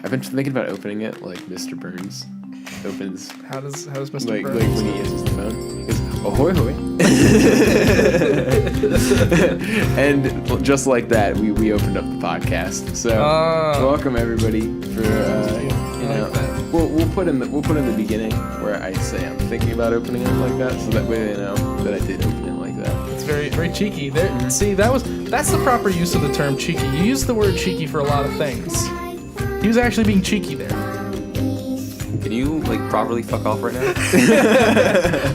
I've been thinking about opening it like Mr. Burns opens. How does Mr. Like Burns? when he answers the phone, he goes, "Ahoy, hoy!" And just like that, we opened up the podcast. So welcome everybody for we'll put in the beginning where I say I'm thinking about opening it like that, so that way they know that I did open it like that. It's very very cheeky. There, see, that's the proper use of the term cheeky. You use the word cheeky for a lot of things. He was actually being cheeky there. Can you properly fuck off right now?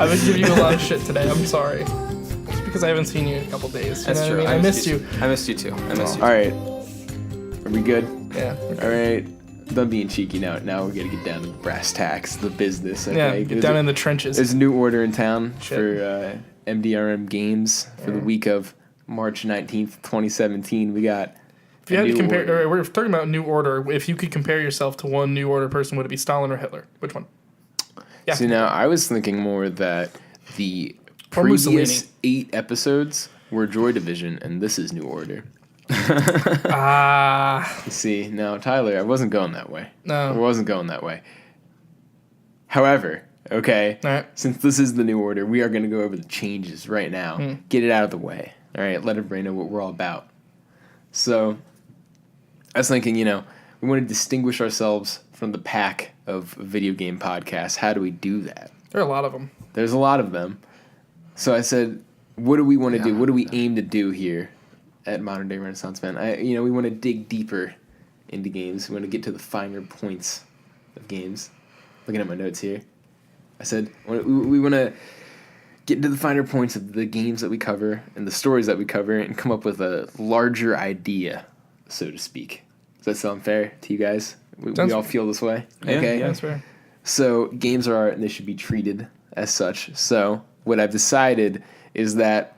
I've been giving you a lot of shit today. I'm sorry. It's because I haven't seen you in a couple days. That's true. What I mean? I missed you. I missed you too. All right, are we good? Yeah. All right. Done being cheeky now. Now we gotta get down to the brass tacks, the business. Okay? Yeah. Get down in the trenches. There's a new order in town Shit. for MDRM Games for the week of March 19th, 2017. We got. If you had to compare, we're talking about New Order. If you could compare yourself to one New Order person, would it be Stalin or Hitler? Which one? Yeah. See, now I was thinking more that the Or previous Mussolini. 8 episodes were Joy Division, and this is New Order. See, now Tyler, I wasn't going that way. No. I wasn't going that way. However, okay, All right. since this is the New Order, we are going to go over the changes right now. Get it out of the way. All right, let everybody know what we're all about. So, I was thinking, we want to distinguish ourselves from the pack of video game podcasts. How do we do that? There are a lot of them. There's a lot of them. So I said, what do we want to do? What do we aim to do here at Modern Day Renaissance Man? We want to dig deeper into games. We want to get to the finer points of games. Looking at my notes here. I said, we want to get into the finer points of the games that we cover and the stories that we cover and come up with a larger idea, so to speak. Does that sound fair to you guys? We all feel this way? Yeah, Okay. Yeah, that's fair. So games are art and they should be treated as such. So what I've decided is that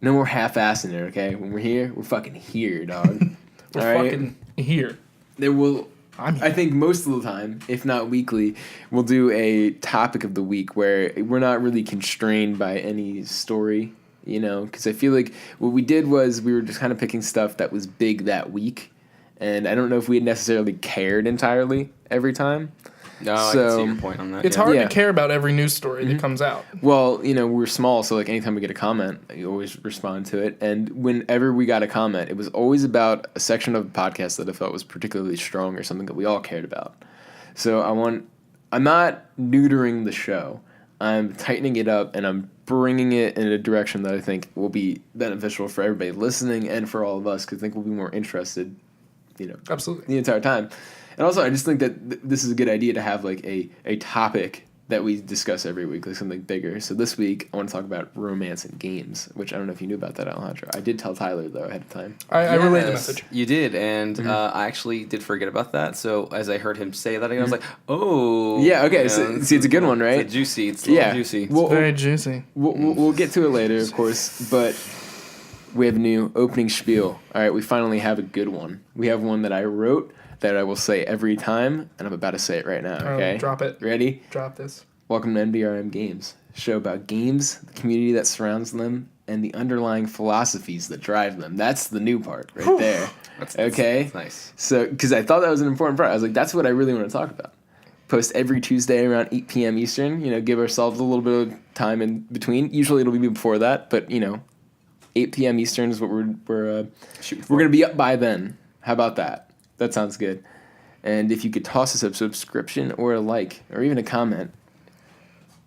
no more half-assing it, okay? When we're here, we're fucking here, dog. We're All right? fucking here. There will... I'm here. I think most of the time, if not weekly, we'll do a topic of the week where we're not really constrained by any story, because I feel like what we did was we were just kind of picking stuff that was big that week, and I don't know if we had necessarily cared entirely every time. No, I can see your point on that. It's hard to care about every news story that comes out. Well, we're small, so anytime we get a comment, you always respond to it. And whenever we got a comment, it was always about a section of the podcast that I felt was particularly strong or something that we all cared about. So I'm not neutering the show. I'm tightening it up, and I'm bringing it in a direction that I think will be beneficial for everybody listening and for all of us, because I think we'll be more interested, Absolutely. the entire time. And also, I just think that this is a good idea to have a topic that we discuss every week, like something bigger. So this week, I want to talk about romance in games, which I don't know if you knew about that, Alejandro. I did tell Tyler, though, ahead of time. I relayed the message. You did, and I actually did forget about that. So as I heard him say that, I was like, oh. Yeah, okay. So, see, it's a good one, right? It's juicy. It's a little juicy. Well, Very juicy. We'll get to it later, of course, but we have a new opening spiel. All right, we finally have a good one. We have one that I wrote that I will say every time, and I'm about to say it right now, okay? Drop it. Ready? Drop this. Welcome to MDRM Games, a show about games, the community that surrounds them, and the underlying philosophies that drive them. That's the new part right there. Okay? That's nice. So, because I thought that was an important part. I was like, that's what I really want to talk about. Post every Tuesday around 8 p.m. Eastern, give ourselves a little bit of time in between. Usually it'll be before that, but, 8 p.m. Eastern is what we're going to be up by then. How about that? That sounds good. And if you could toss us a subscription or a like or even a comment,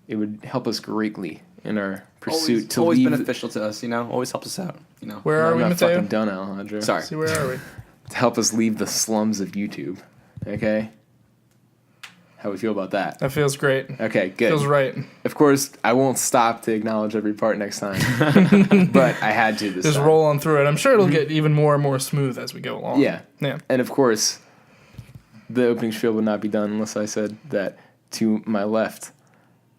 it would help us greatly in our pursuit to always leave. beneficial to us, Always helps us out, Where are I'm we, not Mateo? fucking done, Alejandro. Sorry. See, where are we? To help us leave the slums of YouTube. Okay? How we feel about that? That feels great. Okay, good. Feels right. Of course, I won't stop to acknowledge every part next time. But I had to this Just time. roll on through it. I'm sure it'll get even more and more smooth as we go along. Yeah. Yeah. And of course, the opening spiel would not be done unless I said that to my left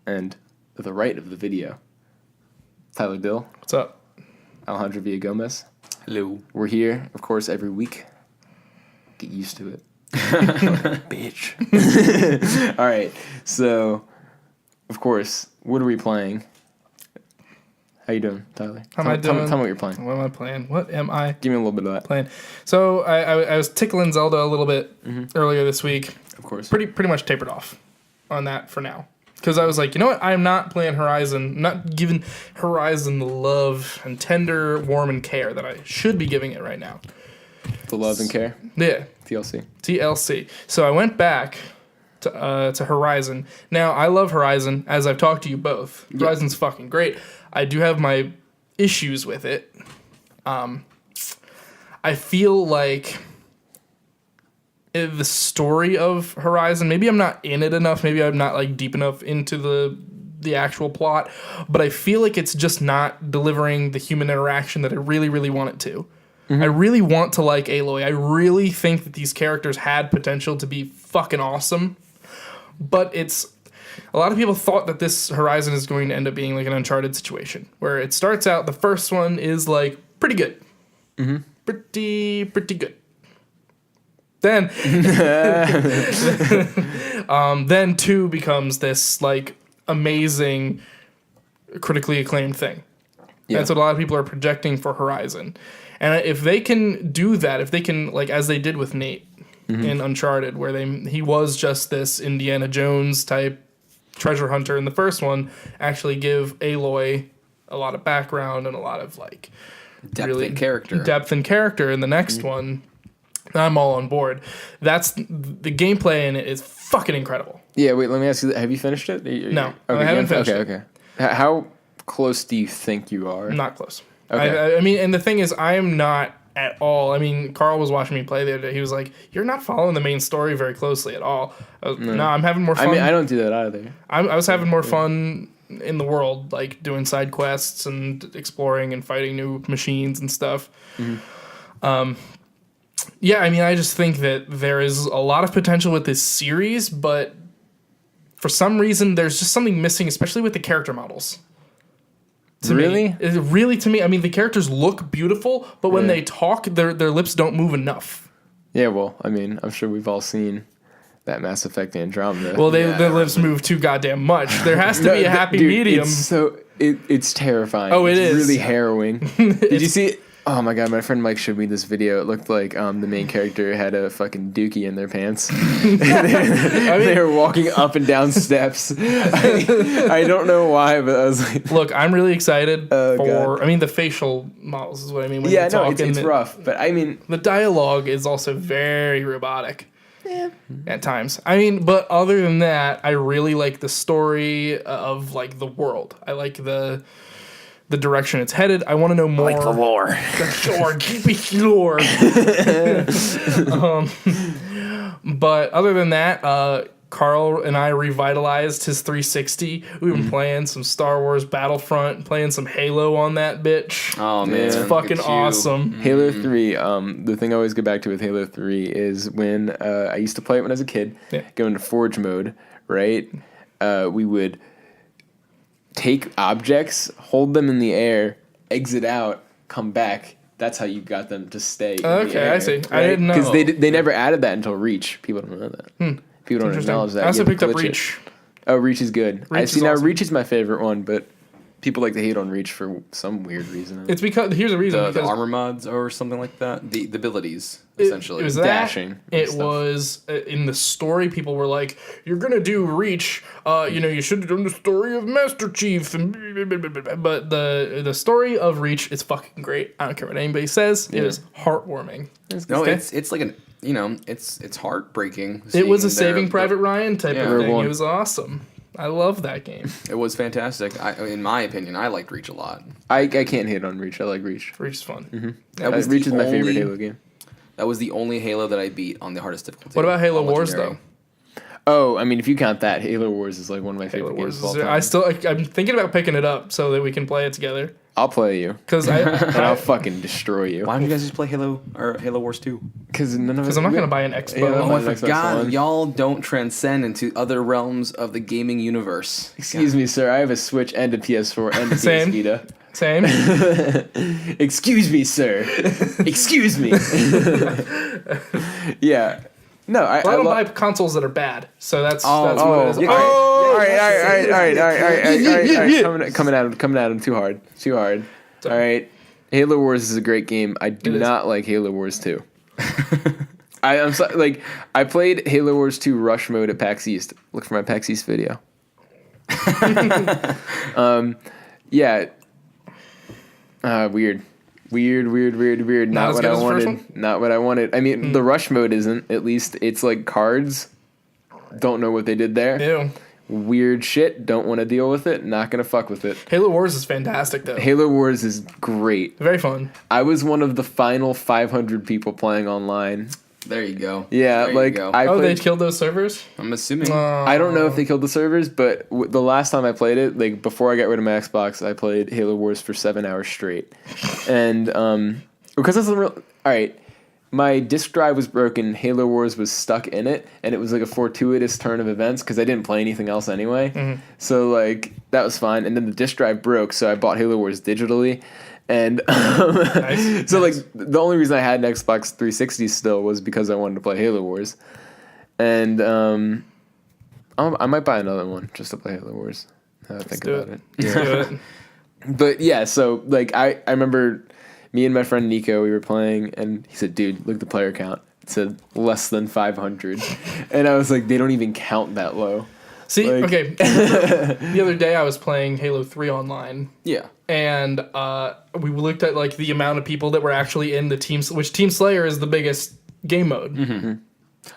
and the right of the video. Tyler Dill, What's up? Alejandro Villagomez. Hello. We're here, of course, every week. Get used to it. Bitch. All right. So, of course, what are we playing? How you doing, Tyler? How am I doing? Tell me what you're playing. What am I playing? What am I Give me a little bit of that. playing? So I was tickling Zelda a little bit earlier this week. Of course. Pretty much tapered off on that for now. Because I was like, you know what? I'm not playing Horizon. I'm not giving Horizon the love and tender, warm, and care that I should be giving it right now. The love and care. Yeah. TLC. So I went back to Horizon. Now, I love Horizon, as I've talked to you both. Yeah. Horizon's fucking great. I do have my issues with it. I feel like the story of Horizon, maybe I'm not in it enough, maybe I'm not like deep enough into the actual plot, but I feel like it's just not delivering the human interaction that I really, really want it to. I really want to like Aloy. I really think that these characters had potential to be fucking awesome, but it's... A lot of people thought that this Horizon is going to end up being like an Uncharted situation, where it starts out, the first one is like pretty good. Pretty good. Then, then 2 becomes this like amazing, critically acclaimed thing. Yeah. That's what a lot of people are projecting for Horizon. And if they can do that, if they can, like as they did with Nate in Uncharted, where he was just this Indiana Jones type treasure hunter in the first one, actually give Aloy a lot of background and a lot of like depth and character in the next one, I'm all on board. That's the gameplay in it is fucking incredible. Yeah, wait, let me ask you, have you finished it? No, I haven't finished it. Okay. How close do you think you are? Not close. Okay. I mean, and the thing is, I am not at all. I mean, Carl was watching me play the other day. He was like, "You're not following the main story very closely at all." No, I'm having more fun. I mean, I don't do that either. I was having more fun in the world, like doing side quests and exploring and fighting new machines and stuff. Yeah, I mean, I just think that there is a lot of potential with this series, but for some reason, there's just something missing, especially with the character models. Really? To me, I mean, the characters look beautiful, but when they talk, their lips don't move enough. Yeah, well, I mean, I'm sure we've all seen that Mass Effect Andromeda. Well, their lips move too goddamn much. There has to be a happy medium. It's terrifying. Oh, it it's is. really harrowing. Did you see it? Oh my god, my friend Mike showed me this video. It looked like the main character had a fucking dookie in their pants. They were walking up and down steps. I don't know why, but I was like... Look, I'm really excited for... God. I mean, the facial models is what I mean. When yeah, no, it's rough, but I mean... The dialogue is also very robotic. Yeah. At times. I mean, but other than that, I really like the story of, like, the world. I like the direction it's headed. I want to know more. I like the lore. The lore. Keep it lore. But other than that, Carl and I revitalized his 360. We've been playing some Star Wars Battlefront, playing some Halo on that bitch. Oh, man. It's fucking awesome. Halo 3, the thing I always go back to with Halo 3 is when I used to play it when I was a kid, go into Forge mode, right? We would take objects, hold them in the air, exit out, come back. That's how you got them to stay in the air, I see. Right? I didn't know. Because they never added that until Reach. People don't know that. People don't acknowledge that. I also picked up glitch Reach. Oh, Reach is good. Reach is now awesome. Reach is my favorite one, but people like to hate on Reach for some weird reason. It's because... Here's the reason. The armor mods or something like that. The abilities, essentially. It was that. Dashing. It was... in the story, people were like, you're going to do Reach. You should have done the story of Master Chief. But the story of Reach is fucking great. I don't care what anybody says. Yeah. It is heartwarming. It's like an... it's heartbreaking. It was a Saving Private Ryan type of thing. One. It was awesome. I love that game. It was fantastic. In my opinion, I liked Reach a lot. I can't hate on Reach. I like Reach. Reach is fun. Reach is my favorite Halo game. That was the only Halo that I beat on the hardest difficulty. What about Halo Wars, though? Oh, I mean, if you count that, Halo Wars is like one of my favorite games of all time. I'm thinking about picking it up so that we can play it together. I'll play you. Because I'll fucking destroy you. Why don't you guys just play Halo Wars 2? Because none of us... Because I'm not going to buy an Xbox. Yeah, Oh, I forgot. Y'all don't transcend into other realms of the gaming universe. Excuse me, sir. I have a Switch and a PS4 and a Same. PS Vita. Same. Excuse me, sir. Excuse me. Yeah. No, I don't buy consoles that are bad. So that's what it is. Yeah, right. Coming at him too hard. All right. Halo Wars is a great game. I do not like Halo Wars 2. I'm sorry, like, I played Halo Wars 2 Rush Mode at PAX East. Look for my PAX East video. Yeah. Weird. Not what I wanted. Not what I wanted. I mean, the Rush Mode isn't. At least it's like cards. Don't know what they did there. Ew. Weird shit. Don't want to deal with it. Not gonna fuck with it. Halo Wars is fantastic though. Halo Wars is great. Very fun. I was one of the final 500 people playing online. There you go. Yeah, there like you go. They killed those servers? I'm assuming. I don't know if they killed the servers, but the last time I played it, like before I got rid of my Xbox, I played Halo Wars for 7 hours straight, and because it's all right. My disk drive was broken. Halo Wars was stuck in it, and it was like a fortuitous turn of events because I didn't play anything else anyway. Mm-hmm. So like that was fine. And then the disk drive broke, so I bought Halo Wars digitally. And like the only reason I had an Xbox 360 still was because I wanted to play Halo Wars. And I might buy another one just to play Halo Wars. Now that I think about it. Let's do it. But yeah, so like I remember me and my friend Nico, we were playing, and he said, dude, look at the player count. It said less than 500. And I was like, they don't even count that low. See, like, okay. The other day I was playing Halo 3 online. Yeah. And we looked at like the amount of people that were actually in the teams, which Team Slayer is the biggest game mode. Mm-hmm.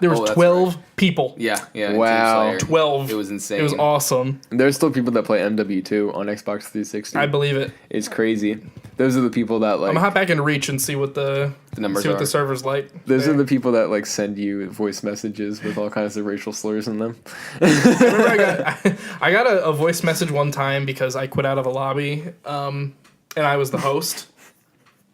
There was 12 people. Yeah. Wow. 12. It was insane. It was awesome. There's still people that play MW2 on Xbox 360. I believe it. It's crazy. Those are the people that like. I'm gonna hop back into Reach and see what the numbers what the server's like. Those are the people that like send you voice messages with all kinds of racial slurs in them. I got a voice message one time because I quit out of a lobby, and I was the host.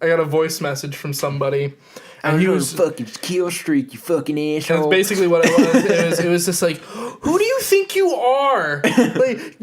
I got a voice message from somebody. And he was fucking kill streak, you fucking asshole. That's basically what it was. It was just like, who do you think you are? like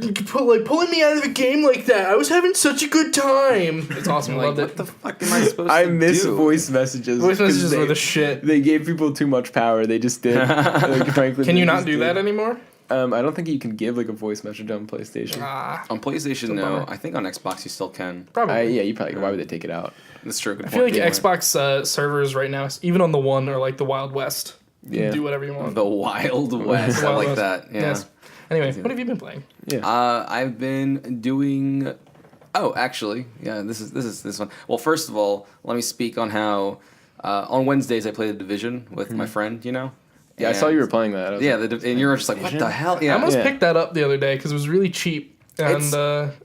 pulling me out of the game like that. I was having such a good time. It's awesome. I loved it. What the fuck am I supposed to do? I miss voice messages. Voice messages were the shit. They gave people too much power. They just did. Like, frankly, can you not do that anymore? I don't think you can give like a voice message on PlayStation. On PlayStation, no. I think on Xbox you still can. Probably. Yeah, you probably. Why would they take it out? That's true. I feel like Xbox servers right now, even on the One, are like the Wild West. You can do whatever you want. The Wild West. I like that. Yeah. Yes. Anyway, what have you been playing? Yeah. I've been doing. Oh, actually, yeah. This is this one. Well, first of all, let me speak on how on Wednesdays I play The Division with my friend. You know. Yeah, I saw you were playing that. And you were just like, what the hell? Yeah. I almost picked that up the other day because it was really cheap, and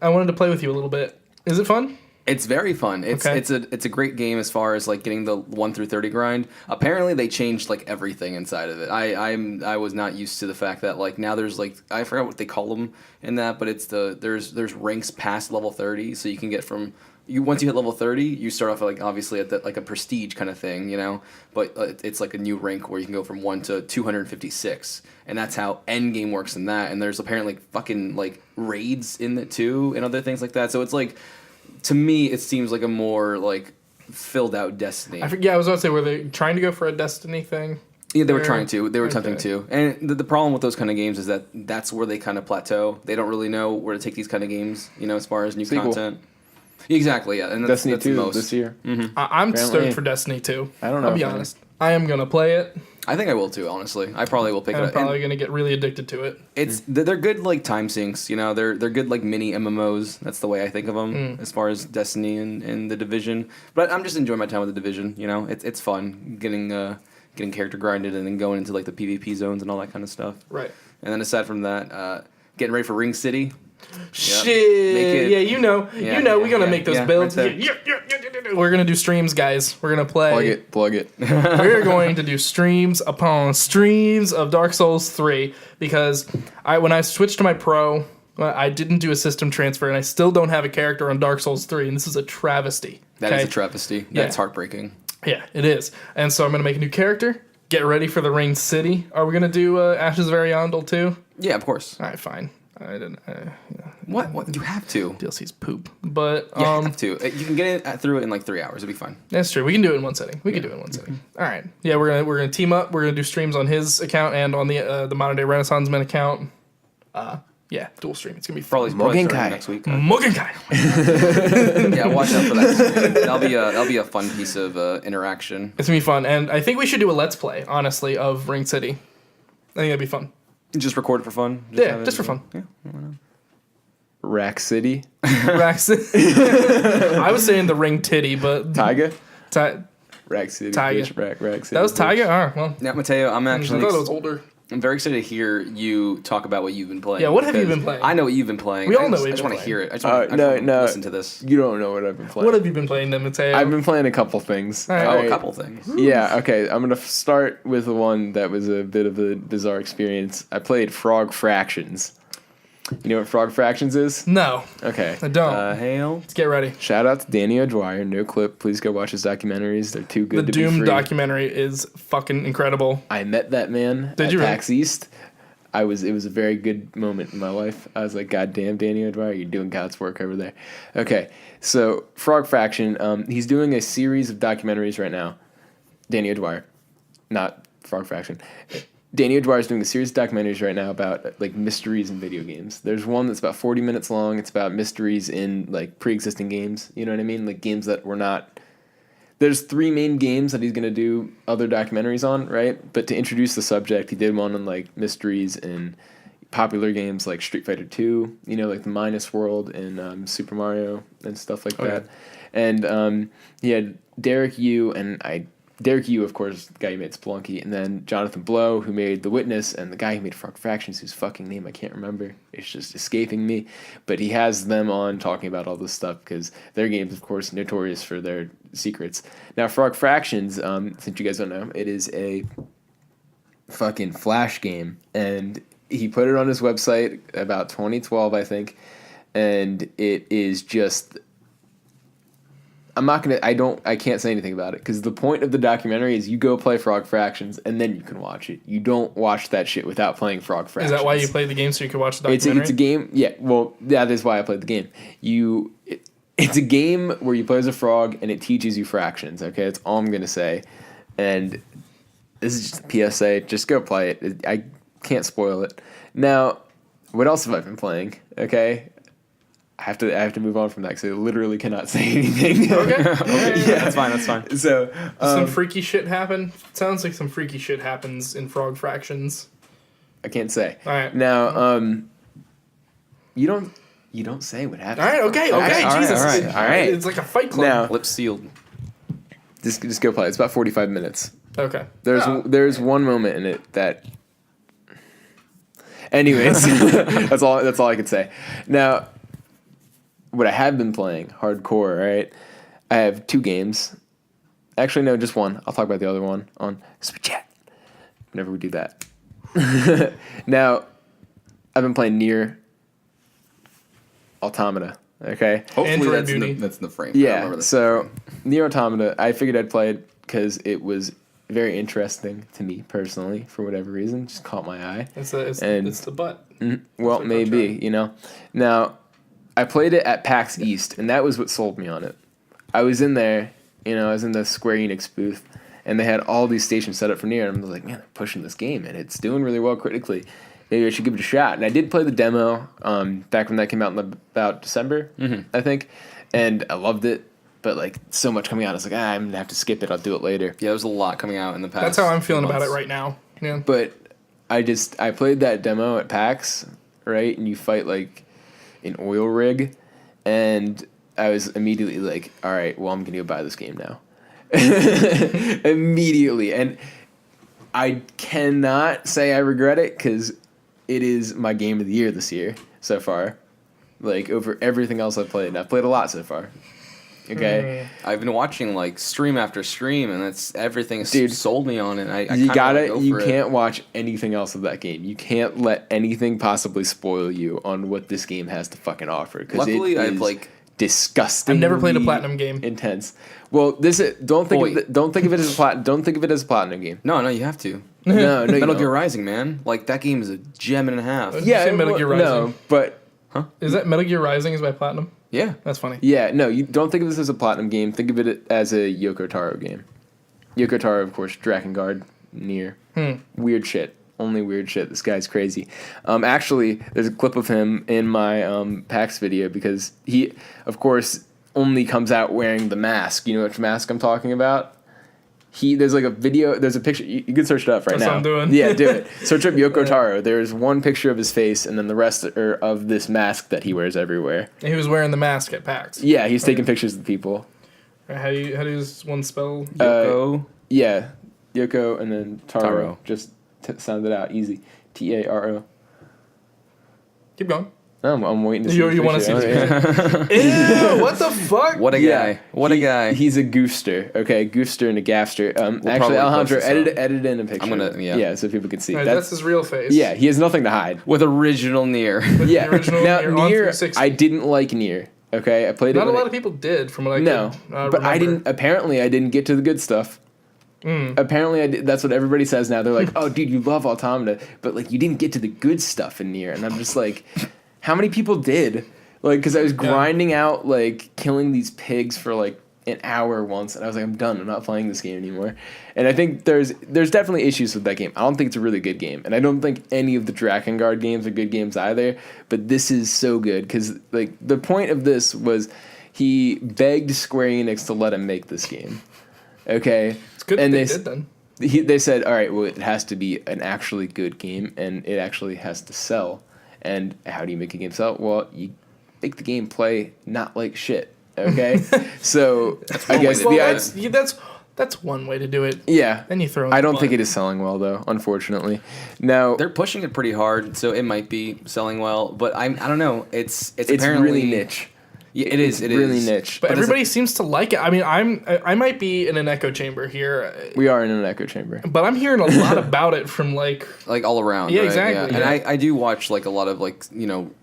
I wanted to play with you a little bit. Is it fun? It's very fun. It's a great game as far as like getting the 1 through 30 grind. Apparently they changed like everything inside of it. I was not used to the fact that like now there's like I forgot what they call them in that, but it's there's ranks past level 30, so you can get from once you hit level 30, you start off like obviously at like a prestige kind of thing, you know. But it's like a new rank where you can go from 1 to 256, and that's how end game works in that. And there's apparently fucking like raids in it too, and other things like that. So it's like. To me, it seems like a more like filled out Destiny. I was about to say, were they trying to go for a Destiny thing? Yeah, they were trying to. They were attempting to. And the problem with those kind of games is that that's where they kind of plateau. They don't really know where to take these kind of games, you know, as far as new content. Exactly, yeah. And that's, Destiny 2 most. this year. Mm-hmm. I'm stoked for Destiny 2. I don't know. I'll be honest. I am going to play it. I think I will too, honestly. I probably will pick it up. I'm probably going to get really addicted to it. They're good like time sinks, you know. They're good like mini MMOs. That's the way I think of them as far as Destiny and The Division. But I'm just enjoying my time with The Division, you know. It's fun getting character grinded and then going into like the PvP zones and all that kind of stuff. Right. And then aside from that, getting ready for Ring City. Shit. Yeah, you know, we're going to make those builds. Right we're going to do streams, guys. We're going to play. Plug it. We're going to do streams upon streams of Dark Souls 3 because when I switched to my Pro, I didn't do a system transfer and I still don't have a character on Dark Souls 3, and this is a travesty. That is a travesty. That's heartbreaking. Yeah, it is. And so I'm going to make a new character, get ready for the Ring City. Are we going to do Ashes of Ariandel too? Yeah, of course. All right, fine. I didn't. What? You have to. DLC's poop. But you have to. You can get it through it in like 3 hours. It'll be fine. That's true. We can do it in one setting. All right. Yeah, we're gonna team up. We're gonna do streams on his account and on the Modern Day Renaissance Men account. Yeah, dual stream. It's gonna be fun. Probably Mugen starting Kai. next week. Mugen Kai. Yeah, watch out for that stream. That'll be a fun piece of interaction. It's gonna be fun, and I think we should do a let's play, honestly, of Ring City. I think that'd be fun. Just record it for fun. Just for fun. Yeah. Rack City. Rax. I was saying the Ring Titty, but Taiga. Rack City. Taiga. Bitch. Rack City. That was bitch. Taiga. Oh well. Yeah, Mateo, I'm I actually. thought it was older. I'm very excited to hear you talk about what you've been playing. Yeah, what have you because been playing? I know what you've been playing. We all know I what just you've want been to hear it. I just No, want to no. listen to this. You don't know what I've been playing. What have you been playing, then, Mateo? I've been playing a couple things. All right. Oh, Alright. a couple things. Yeah, okay. I'm going to start with the one that was a bit of a bizarre experience. I played Frog Fractions. You know what Frog Fractions is? No, Okay. I don't. Hail. Let's get ready. Shout out to Danny O'Dwyer. No clip. Please go watch his documentaries. They're too good The to be Doom free. documentary is fucking incredible. I met that man Did at you really? PAX East. It was a very good moment in my life. I was like, God damn, Danny O'Dwyer, you're doing God's work over there. Okay, so Frog Fraction, he's doing a series of documentaries right now. Danny O'Dwyer, not Frog Fraction. Danny O'Dwyer is doing a series of documentaries right now about like mysteries in video games. There's one that's about 40 minutes long. It's about mysteries in like pre-existing games. You know what I mean? Like games that were not. There's 3 main games that he's going to do other documentaries on, right? But to introduce the subject, he did one on, like, mysteries in popular games like Street Fighter 2, you know, like the Minus World and Super Mario and stuff like that. And he had Derek Yu, Derek Yu, of course, the guy who made Spelunky, and then Jonathan Blow, who made The Witness, and the guy who made Frog Fractions, whose fucking name I can't remember. It's just escaping me. But he has them on talking about all this stuff because their games, of course, notorious for their secrets. Now, Frog Fractions, since you guys don't know, it is a fucking Flash game, and he put it on his website about 2012, I think, and it is just... I can't say anything about it because the point of the documentary is you go play Frog Fractions and then you can watch it. You don't watch that shit without playing Frog Fractions. Is that why you played the game so you could watch the documentary? It's a game. Yeah, well, that is why I played the game. It's a game where you play as a frog and it teaches you fractions. Okay, that's all I'm gonna say. And this is just a PSA. Just go play it. I can't spoil it. Now, what else have I been playing? Okay. I have to move on from that because I literally cannot say anything. Okay. Yeah, that's fine. So some freaky shit happen. Sounds like some freaky shit happens in Frog Fractions. I can't say. All right. Now, you don't say what happens. All right. Okay. All right, Jesus. all right. It's like a fight club. Now, Lips sealed. just go play. It's about 45 minutes. Okay. There's one moment in it that. Anyways, that's all I can say. Now, what I have been playing hardcore, right? I have 2 games. Actually, no, just one. I'll talk about the other one on Super Chat whenever we do that. Now, I've been playing Nier Automata. Okay. Hopefully Android that's Beauty. that's the frame. Yeah. So Nier Automata, I figured I'd play it because it was very interesting to me personally for whatever reason. Just caught my eye. It's the butt. Well, like maybe, Contra. you know. Now, I played it at PAX East, and that was what sold me on it. I was in there, I was in the Square Enix booth, and they had all these stations set up for Nier, and I was like, man, they're pushing this game, and it's doing really well critically. Maybe I should give it a shot. And I did play the demo back when that came out in about December, I think, and I loved it. But, like, so much coming out, I was like, I'm going to have to skip it. I'll do it later. Yeah, there's a lot coming out in the past. That's how I'm feeling about it months. right now. Yeah. But I played that demo at PAX, right? And you fight, like, an oil rig. And I was immediately like, all right, well, I'm going to go buy this game now. Immediately. And I cannot say I regret it because it is my game of the year this year so far. Like, over everything else I've played. And I've played a lot so far. Okay? I've been watching, like, stream after stream, and that's everything Dude, sold me on it. I You kinda wanna go for can't watch anything else of that game. You can't let anything possibly spoil you on what this game has to fucking offer. Luckily, I've disgusting. I've never played a platinum game. Intense. Well, don't think of it as a platinum game. No, you have to. No, you Metal don't. Gear Rising, man. Like, that game is a gem and a half. Did you say Metal Gear Rising? No, but Is that Metal Gear Rising is by Platinum? Yeah. That's funny. yeah, no, you don't think of this as a platinum game. Think of it as a Yoko Taro game. Yoko Taro, of course, Drakengard, Nier. Weird shit. only weird shit. This guy's crazy. Actually, there's a clip of him in my PAX video because he, of course, only comes out wearing the mask. You know which mask I'm talking about? There's like a video, there's a picture, you can search it up right now. That's what I'm doing. Yeah, do it. Search up Yoko Taro. There's one picture of his face and then the rest are of this mask that he wears everywhere. And he was wearing the mask at PAX. Yeah, he's taking pictures of the people. How does one spell? Yoko. Yeah, Yoko and then Taro. Taro. Just sound it out, easy. Taro. Keep going. I'm waiting to see You want to see this this picture? Ew, what the fuck? What a guy. What a guy. He's a gooster, okay? Gooster and a gaffster. Actually, Alejandro, edit in a picture. I'm gonna, Yeah, so people can see. Right, that's his real face. Yeah, he has nothing to hide. With original Nier. Yeah. The original Now, Nier on Nier, 360. I didn't like Nier, okay? I played it. Not a lot of people did, from what I No, could but remember. I didn't. Apparently, I didn't get to the good stuff. Apparently, I did. That's what everybody says now. They're like, "Oh, dude, you love Automata, but like, you didn't get to the good stuff in Nier." And I'm just like, how many people did? Like, because I was grinding out like killing these pigs for like an hour once, and I was like, I'm done. I'm not playing this game anymore. And I think there's definitely issues with that game. I don't think it's a really good game, and I don't think any of the Drakengard games are good games either. But this is so good because like the point of this was he begged Square Enix to let him make this game. Okay, It's good and they did then. They said, all right, well, it has to be an actually good game, and it actually has to sell. And how do you make a game sell? Well, you make the game play not like shit. Okay, so I guess that's one way to do it. Yeah, Then you throw. I don't think it is selling well though, unfortunately. Now They're pushing it pretty hard, so it might be selling well. But I don't know. It's it's apparently really niche. Yeah, it is. It really is niche. But everybody seems to like it. I mean, I might be in an echo chamber here. We are in an echo chamber. But I'm hearing a lot about it from like all around. Yeah, right? exactly. Yeah. Yeah. And I do watch like a lot of like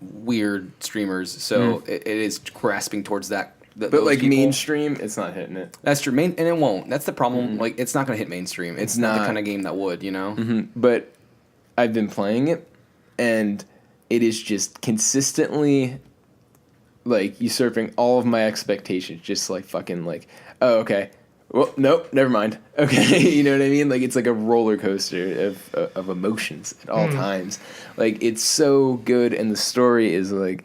weird streamers, so it is grasping towards that. But those like people. mainstream, it's not hitting it. That's true. And it won't. That's the problem. Like it's not gonna hit mainstream. It's not the not. kind of game that would. But I've been playing it, and it is just consistently like usurping all of my expectations. Just like fucking like, oh okay, well nope, never mind. Okay, you know what I mean? Like it's like a roller coaster of emotions at all times. Like it's so good, and the story is like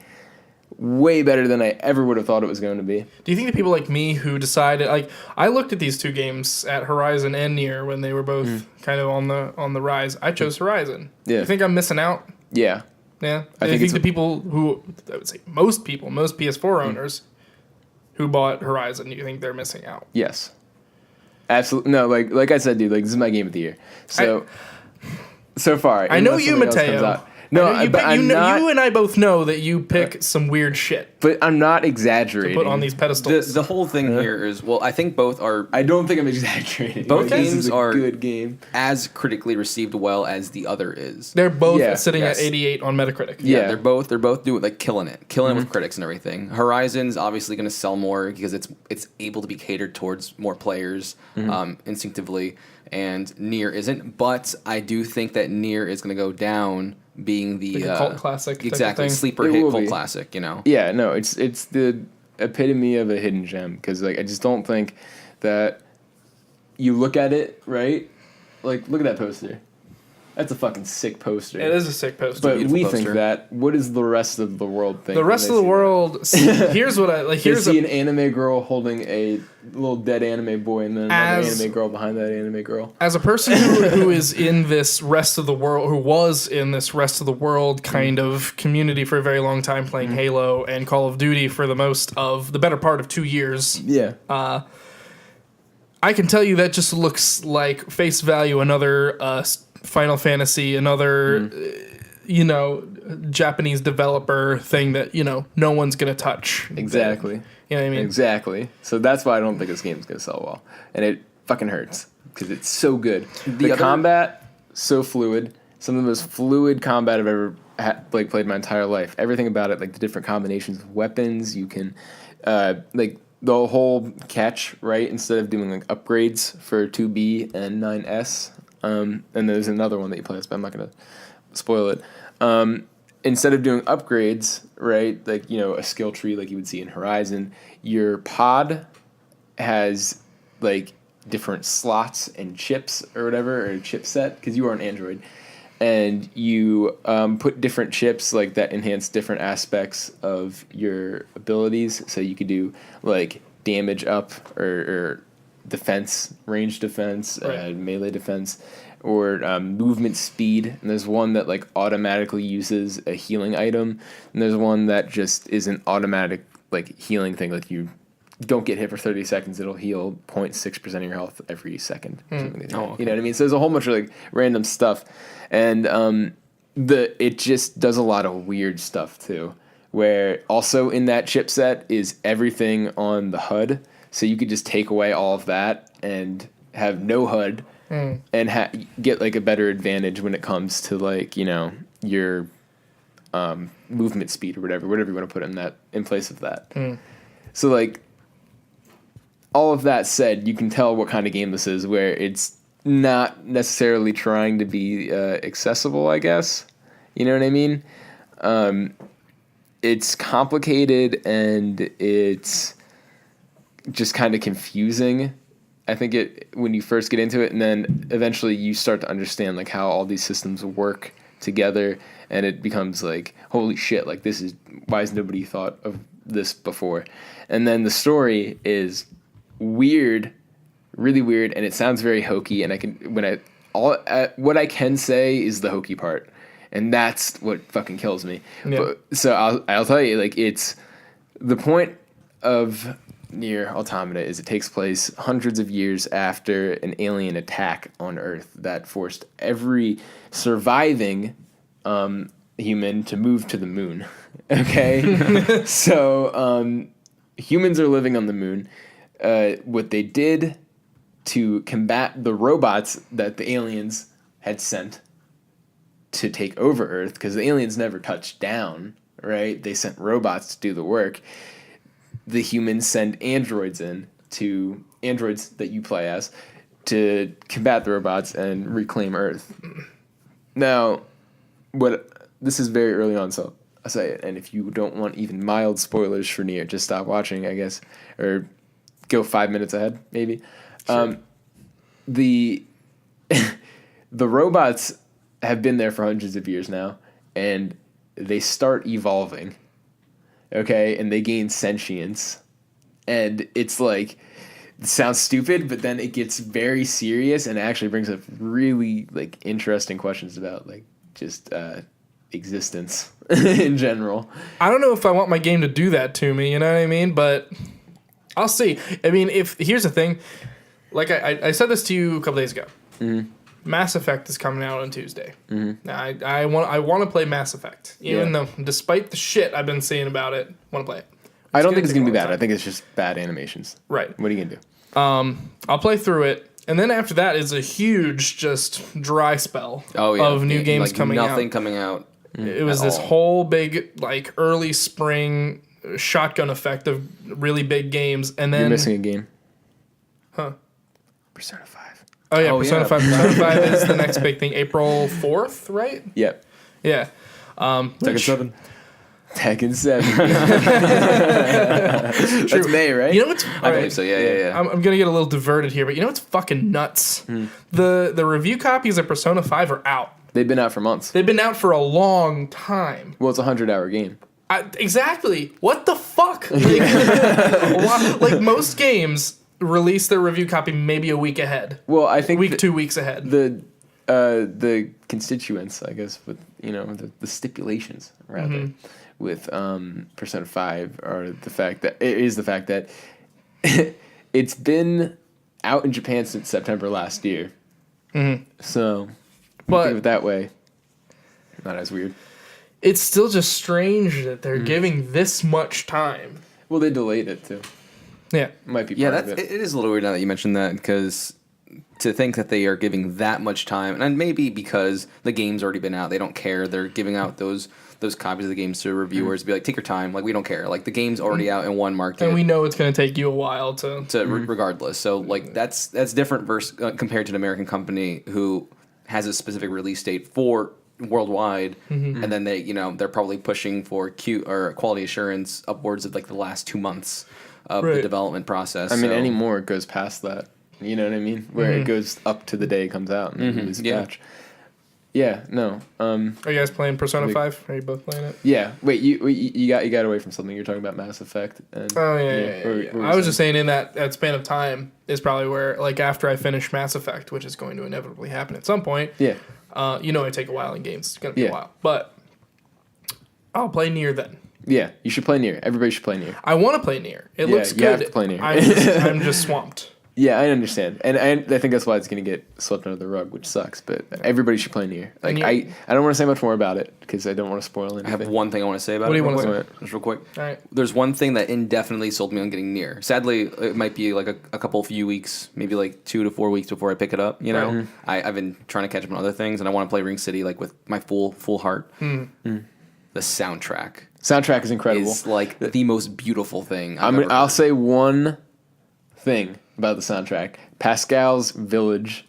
way better than I ever would have thought it was going to be. Do you think the people like me who decided, like, I looked at these two games at Horizon and Nier when they were both kind of on the rise. I chose Horizon. Yeah. You think I'm missing out? Yeah. Yeah. I I think think it's the people who, I would say most PS4 owners who bought Horizon, you think they're missing out? Yes. Absolutely. No, like I said, dude, like this is my game of the year. So far, I know unless you, something else comes Mateo. out. No, you and I both know that you pick some weird shit but I'm not to exaggerating. put on these pedestals. The whole thing here is I think both are I don't think I'm exaggerating. Both Like, this games is a are good game. as critically received well as the other is. They're both Yeah, sitting yes. at 88 on Metacritic. Yeah. They're both doing like killing it with critics and everything. Horizon's obviously going to sell more because it's able to be catered towards more players instinctively, and Nier isn't. But I do think that Nier is going to go down, being the Like a cult classic type of exactly thing. sleeper It hit will cult be. classic. Yeah, no, it's the epitome of a hidden gem because like I just don't think that you look at it right. Like look at that poster. That's a fucking sick poster. It is a sick poster. But beautiful we poster. think that. What does the rest of the world think? The rest of the world. Here's what I like. They Here's see a, an anime girl holding a little dead anime boy, and then another anime girl behind that anime girl. as a person who is in this rest of the world, who was in this rest of the world kind of community for a very long time, playing Halo and Call of Duty for the better part of 2 years. Yeah. I can tell you that just looks like face value another Final Fantasy, another Japanese developer thing that no one's gonna touch. Exactly. You know what I mean? Exactly. So that's why I don't think this game's gonna sell well, and it fucking hurts because it's so good. The combat so fluid. Some of the most fluid combat I've ever played my entire life. Everything about it, like the different combinations of weapons, you can like the whole catch, right? Instead of doing like upgrades for 2B and 9S, and there's another one that you play, but I'm not gonna spoil it. Instead of doing upgrades, right, like a skill tree like you would see in Horizon, your pod has like different slots and chips or whatever, or a chipset because you are an Android. and you put different chips like that enhance different aspects of your abilities. So you could do like damage up or defense, range defense, melee defense, or movement speed. And there's one that like automatically uses a healing item, and there's one that just is an automatic like healing thing. Like you don't get hit for 30 seconds, it'll heal 0.6% of your health every second. Or something like that. Okay. You know what I mean? So there's a whole bunch of like random stuff, and it just does a lot of weird stuff too. Where also in that chipset is everything on the HUD, so you could just take away all of that and have no HUD, and get like a better advantage when it comes to like your movement speed or whatever you want to put in place of that. So like all of that said, you can tell what kind of game this is, where it's not necessarily trying to be accessible, I guess. You know what I mean? It's complicated and it's just kind of confusing. I think when you first get into it, and then eventually you start to understand like how all these systems work together, and it becomes like, holy shit, like why has nobody thought of this before? And then the story is weird, really weird, and it sounds very hokey, and what I can say is the hokey part, and that's what fucking kills me. Yeah. So I'll tell you, like, it's the point of Nier Automata is it takes place hundreds of years after an alien attack on Earth that forced every surviving human to move to the moon. Okay? So humans are living on the moon. What they did to combat the robots that the aliens had sent to take over Earth, because the aliens never touched down, right? They sent robots to do the work. The humans send androids that you play as, to combat the robots and reclaim Earth. Now, this is very early on, so I'll say it. And if you don't want even mild spoilers for Nier, just stop watching, I guess, or go 5 minutes ahead, maybe. Sure. The robots have been there for hundreds of years now, and they start evolving. Okay, and they gain sentience, and it's like, it sounds stupid, but then it gets very serious, and it actually brings up really like interesting questions about like just existence in general. I don't know if I want my game to do that to me, you know what I mean? But I'll see. I mean, here's the thing, like I said this to you a couple days ago. Mm-hmm. Mass Effect is coming out on Tuesday. Mm-hmm. Now, I want to play Mass Effect, even though, despite the shit I've been seeing about it, want to play it. I don't think it's gonna be bad. I think it's just bad animations. Right. What are you gonna do? I'll play through it, and then after that is a huge just dry spell of new games like coming out. Nothing coming out. It was this whole big like early spring shotgun effect of really big games, and then you're missing a game. Huh? Persona 5. Oh yeah, Persona 5. Persona 5 is the next big thing. April 4th, right? Yep. Yeah. Tekken 7. Tekken 7. That's May, right? You know what's... I believe so, yeah. I'm going to get a little diverted here, but you know what's fucking nuts? The review copies of Persona 5 are out. They've been out for months. They've been out for a long time. Well, it's a 100-hour game. Exactly. What the fuck? Like most games release their review copy maybe a week ahead. Well, I think 2 weeks ahead. The constituents, I guess, with the stipulations rather, with Persona 5 are the fact that it's been out in Japan since September last year. Mm-hmm. So, think of it that way. Not as weird. It's still just strange that they're giving this much time. Well, they delayed it too. Yeah, might be part of it. It is a little weird now that you mentioned that, because to think that they are giving that much time, and maybe because the game's already been out, they don't care. They're giving out those copies of the games to reviewers to be like, take your time. Like, we don't care. Like, the game's already out in one market, and we know it's going to take you a while to regardless. So like that's different versus compared to an American company who has a specific release date for worldwide, and then they're probably pushing for quality assurance upwards of like the last 2 months of the development process. I mean, anymore it goes past that. You know what I mean? Where it goes up to the day it comes out and lose a patch. Yeah, no. Are you guys playing Persona 5? Are you both playing it? Yeah. Wait, you got away from something. You're talking about Mass Effect. And, Oh yeah. I was just saying in that span of time is probably where, like, after I finish Mass Effect, which is going to inevitably happen at some point. Yeah. I take a while in games. It's gonna be a while, but I'll play Nier then. Yeah, you should play Nier. Everybody should play Nier. I want to play Nier. It looks good. You have to play Nier. I'm just swamped. Yeah, I understand, and I think that's why it's going to get swept under the rug, which sucks. But everybody should play Nier. Like I don't want to say much more about it because I don't want to spoil anything. I have one thing I want to say about it. What do you want to say? Just real quick. All right. There's one thing that indefinitely sold me on getting Nier. Sadly, it might be like a few weeks, maybe like 2 to 4 weeks before I pick it up. You know, Right. I've been trying to catch up on other things, and I want to play Ring City like with my full heart. The soundtrack. Soundtrack is incredible. It's like the most beautiful thing. I'll say one thing about the soundtrack. Pascal's Village.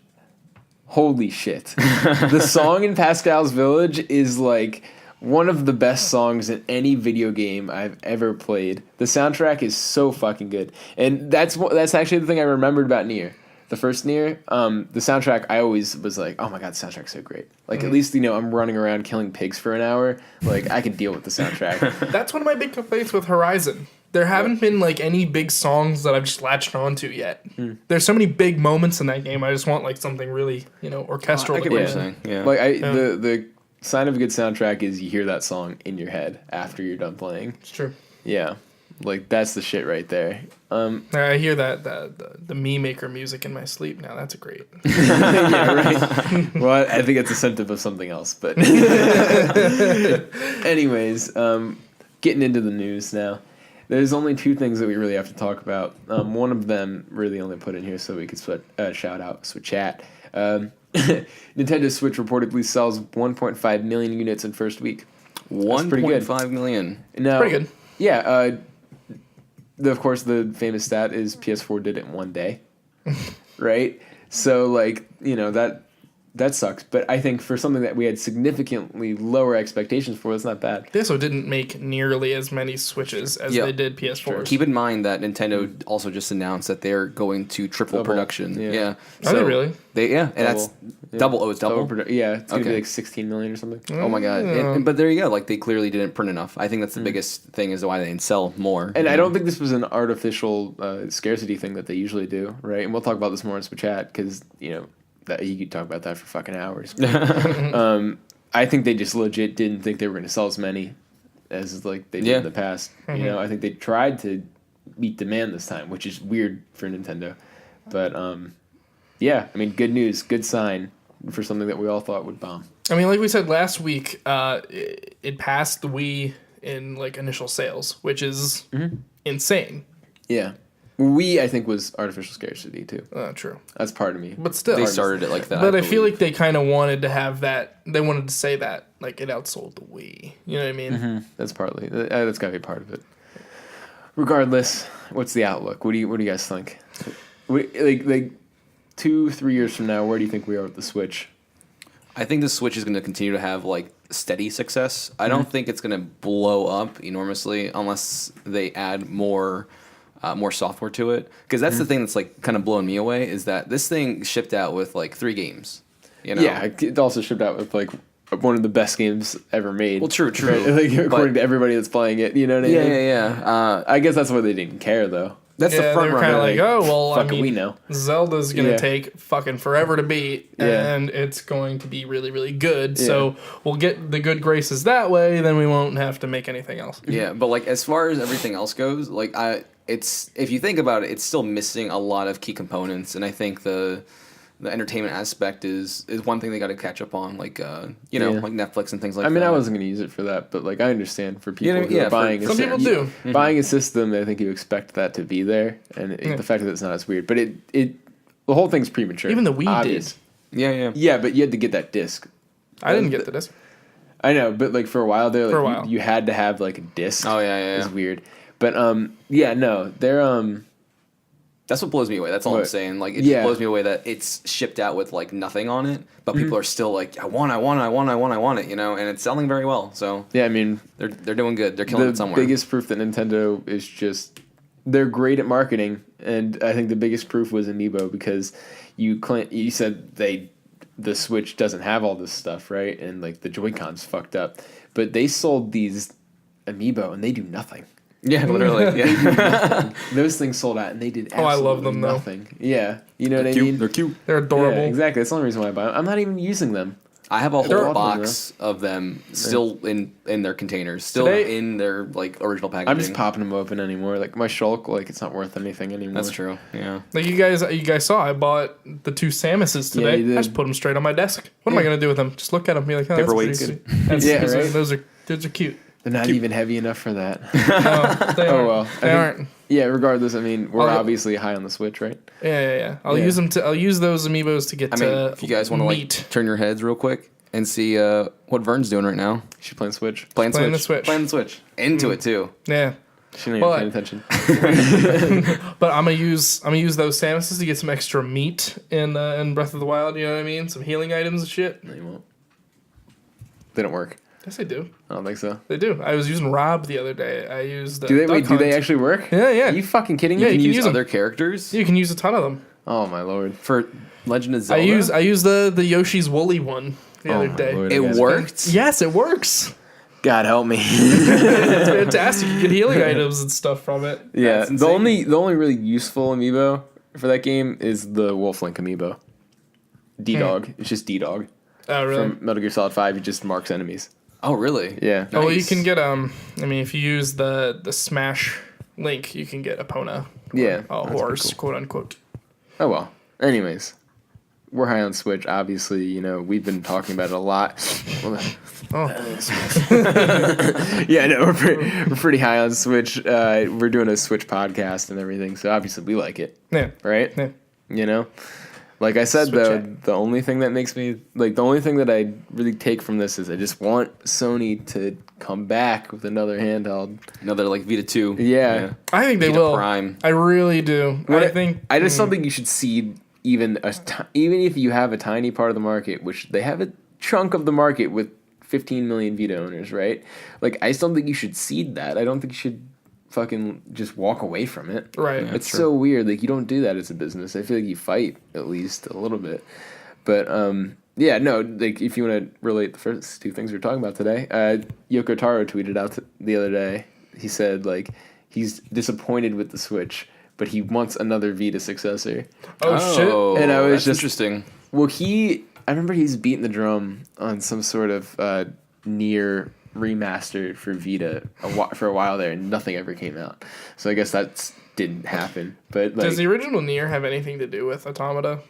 Holy shit. The song in Pascal's Village is like one of the best songs in any video game I've ever played. The soundtrack is so fucking good. And that's actually the thing I remembered about Nier. The first Nier, the soundtrack, I always was like, oh my god, the soundtrack's so great. Like, at least, I'm running around killing pigs for an hour. Like, I can deal with the soundtrack. That's one of my big complaints with Horizon. There haven't been, like, any big songs that I've just latched onto yet. There's so many big moments in that game. I just want, like, something really, orchestral. I get what you're saying. Yeah. Like, the sign of a good soundtrack is you hear that song in your head after you're done playing. It's true. Yeah. Like, that's the shit right there. I hear the Me Maker music in my sleep now. That's great. Yeah, right. Well, I think it's a symptom of something else. But anyways, getting into the news now. There's only 2 things that we really have to talk about. One of them really only put in here so we could shout out Switchat. Nintendo Switch reportedly sells 1.5 million units in first week. 1.5 million. Now, pretty good. Yeah. Of course, the famous stat is PS4 did it in 1 day, right? So, like, that sucks. But I think for something that we had significantly lower expectations for, it's not bad. They also didn't make nearly as many Switches as they did PS4s. Keep in mind that Nintendo also just announced that they're going to triple production. Yeah. Are they really? And that's double. Oh, it's double? It's going to be like 16 million or something. Oh my god. But there you go. Like, they clearly didn't print enough. I think that's the biggest thing is why they didn't sell more. And I don't think this was an artificial scarcity thing that they usually do, right? And we'll talk about this more in Switchat because, that you could talk about that for fucking hours. I think they just legit didn't think they were going to sell as many as like they did in the past. I think they tried to meet demand this time, which is weird for Nintendo. But good news, good sign for something that we all thought would bomb. I mean, like we said last week, it passed the Wii in like initial sales, which is insane. Yeah. Wii, I think, was artificial scarcity, too. True. That's part of me. But still. They started it like that. But I feel like they kind of wanted to have that. They wanted to say that, like, it outsold the Wii. You know what I mean? Mm-hmm. That's partly. That's got to be part of it. Regardless, what's the outlook? What do you guys think? Like 2-3 years from now, where do you think we are with the Switch? I think the Switch is going to continue to have, like, steady success. I don't think it's going to blow up enormously unless they add more software to it, because that's the thing that's like kind of blowing me away is that this thing shipped out with like 3 games. Yeah, it also shipped out with like one of the best games ever made. Well, true. Right? Like, according to everybody that's playing it, you know what I mean? Yeah. I guess that's why they didn't care though. That's the front they were runner. Kind of like, we know Zelda's gonna take fucking forever to beat, and it's going to be really, really good. Yeah. So we'll get the good graces that way. Then we won't have to make anything else. Yeah, but like as far as everything else goes, like if you think about it, it's still missing a lot of key components, and I think the entertainment aspect is one thing they got to catch up on, like like Netflix and things like that. I mean, I wasn't going to use it for that, but like I understand for people who are buying some people do. Buying a system, I think you expect that to be there, and the fact that it's not as weird, but the whole thing's premature. Even the Wii did. Yeah, but you had to get that disc. I didn't get the disc. I know, but like for a while there, like you had to have like a disc. Oh yeah. It's weird. But they're that's what blows me away. That's all I'm saying. Like it just blows me away that it's shipped out with like nothing on it, but people are still like, I want it, and it's selling very well. So yeah, I mean they're doing good. They're killing it somewhere. The biggest proof that Nintendo is just they're great at marketing, and I think the biggest proof was Amiibo because you said they the Switch doesn't have all this stuff, right? And like the Joy-Cons fucked up, but they sold these amiibo and they do nothing. Yeah, literally. Yeah. Those things sold out and they did I absolutely love them, though. nothing. Yeah, you know what I Cute. mean? They're cute. They're adorable. Yeah, exactly. That's the only reason why I buy them. I'm not even using them. I have a They're whole awesome, box of them still in their containers, still Today- in their like original packaging. I'm just popping them open anymore. Like my Shulk, like it's not worth anything anymore. That's true. Yeah. Like you guys saw, I bought the 2 Samuses today. you did. I just put them straight on my desk. What am I gonna do with them? Just look at them, be like, oh, that's pretty Paperweights. good. That's, Yeah, those, right? those are cute. They're not even heavy enough for that. No, they Oh, aren't. well. I They think- aren't. Yeah, regardless, I mean, we're I'll- obviously high on the Switch, right? Yeah. I'll Yeah. use them to. I'll use those amiibos to get. I mean, if you guys want to like turn your heads real quick and see what Vern's doing right now, She playing Switch. playing Playing the Switch, Switch. playing the Switch, into it too. Yeah. She ain't But- paying attention. But I'm gonna use those Samuses to get some extra meat in Breath of the Wild. You know what I mean? Some healing items and shit. No, you won't. They don't work. Yes, they do. I don't think so. They do. I was using Rob the other day. I used. Do they? Duck Wait, do they Hunt. actually work? Yeah. Are you fucking kidding me? Yeah, You can you use use 'em. other characters You can use a ton of them. Oh my lord. for Legend of Zelda. I use the Yoshi's Woolly one the Oh other my day. lord. It Guys, worked. Yes, it works. God help me. It's fantastic. You get healing items and stuff from it. Yeah, That's the insane. only really useful amiibo for that game is the Wolf Link amiibo. D-Dog. It's just D-Dog. Oh, really? From Metal Gear Solid 5, it just marks enemies. Oh, really? Yeah. Oh, well, you Nice. can get I mean, if you use the Smash link, you can get Epona. Yeah, that's pretty Horse, cool. quote unquote. Oh well. Anyways, we're high on Switch. Obviously, you know, we've been talking about it a lot. Oh, Yeah, no, we're pretty high on Switch. We're doing a Switch podcast and everything, so obviously we like it, yeah, right? yeah. You know? Like I said, Switch though, it. the only thing that makes me, like, the only thing that I really take from this is I just want Sony to come back with another handheld. Another like Vita 2. Yeah. I think they Vita will. Prime. I really do. But I think. I just don't think you should seed even even if you have a tiny part of the market, which they have a chunk of the market with 15 million Vita owners, right? Like, I just don't think you should seed that. I don't think you should fucking just walk away from it. Right. Yeah. It's true. so weird. Like, you don't do that as a business. I feel like you fight at least a little bit. But yeah, no. Like, if you want to relate the first two things we're talking about today, Yoko Taro tweeted out the other day. He said like he's disappointed with the Switch, but he wants another Vita successor. Oh, shit. And I was that's just- interesting. Well, I remember he's beating the drum on some sort of Nier remastered for Vita for a while there, and nothing ever came out. So I guess that didn't happen. But like, Does the original Nier have anything to do with Automata?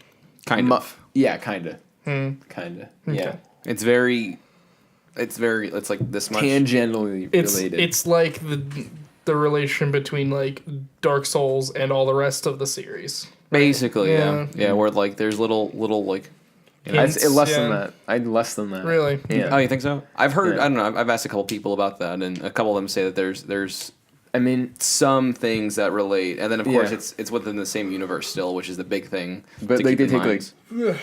Kind of. yeah, kinda, Hmm. kinda, Okay. yeah, It's like this much. tangentially related. It's like the relation between like Dark Souls and all the rest of the series. Basically, Yeah. yeah. Where like there's little like. You know, I'd say less than yeah. that. I'd less than that. Really? Yeah. Oh, you think so? I've heard. Yeah. I don't know. I've asked a couple people about that, and a couple of them say that there's I mean, some things that relate, and then of course Yeah. it's within the same universe still, which is the big thing. But, to like, keep they in take, mind.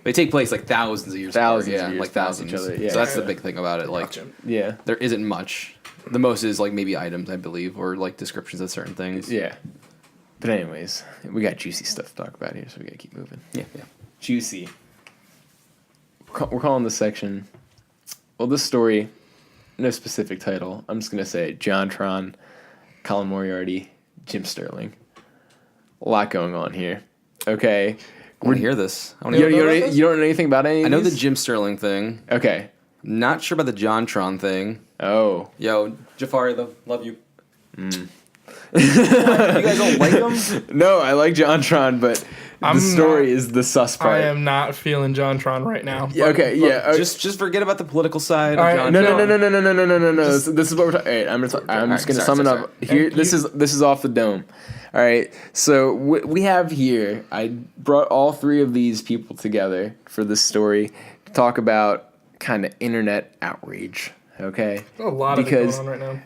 They take place like thousands of years apart. Thousands of Yeah, years like past thousands. each other, yeah. So that's the big thing about it. Like Gotcha. yeah, there isn't much. The most is like maybe items, I believe, or like descriptions of certain things. yeah. But anyways, we got juicy stuff to talk about here, so we gotta keep moving. Yeah. Juicy. We're calling this section. Well, this story, no specific title. I'm just gonna say John Tron, Colin Moriarty, Jim Sterling. A lot going on here. Okay. I want to hear this. I want to You hear. don't, about this? you don't know anything about any of I know the these? Jim Sterling thing. Okay. Not sure about the Jontron thing. Oh. Yo, Jafari, though, love you. You guys don't like him? No, I like John Tron, but I'm the story not- is the sus part. I am not feeling JonTron right now. Yeah, okay, yeah. okay. Just forget about the political side All of right, John. No. Just- This is what we're talking. Right, I'm just Alright, gonna sorry, sum it sorry, up here. And This is off the dome. All right. So we have here. I brought all three of these people together for this story to talk about kind of internet outrage. Okay. A lot of it Because going on right now.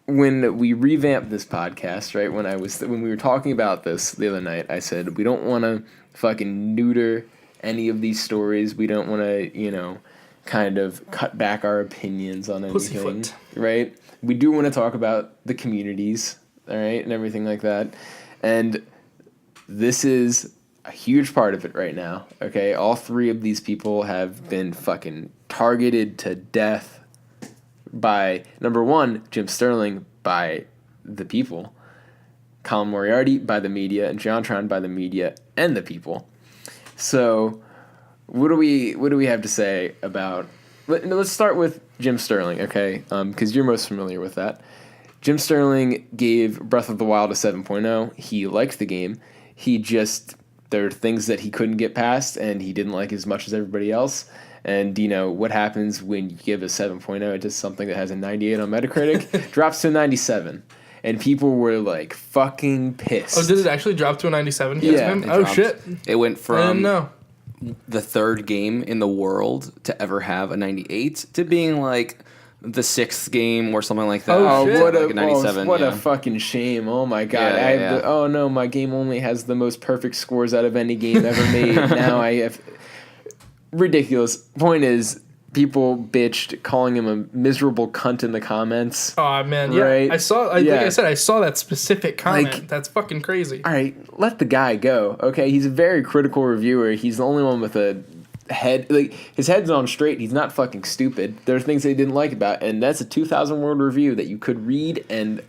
when we revamped this podcast, right? When we were talking about this the other night, I said we don't want to fucking neuter any of these stories. We don't want to, kind of cut back our opinions on anything, Pussyfoot. right? We do want to talk about the communities, all right, and everything like that. And this is a huge part of it right now. Okay, all three of these people have been fucking targeted to death by, number one, Jim Sterling by the people, Colin Moriarty by the media, and Jontron by the media and the people. So, what do we have to say about? Let's start with Jim Sterling, okay? Because you're most familiar with that. Jim Sterling gave Breath of the Wild a 7.0. He liked the game. There are things that he couldn't get past, and he didn't like as much as everybody else. And, what happens when you give a 7.0 to something that has a 98 on Metacritic? Drops to a 97. And people were, like, fucking pissed. Oh, did it actually drop to a 97? Yeah. Oh, shit. It went from... I didn't know. The third game in the world to ever have a 98 to being like the sixth game or something like that. Oh, shit. What like a 97. What a fucking shame. Oh my god. Oh no, my game only has the most perfect scores out of any game ever made. Now I have ridiculous. Point is, people bitched, calling him a miserable cunt in the comments. Oh man, yeah. Right? Like I said, I saw that specific comment. Like, that's fucking crazy. All right, let the guy go. Okay, he's a very critical reviewer. He's the only one with a head, like, his head's on straight. He's not fucking stupid. There are things that he didn't like about, and that's a 2,000 word review that you could read and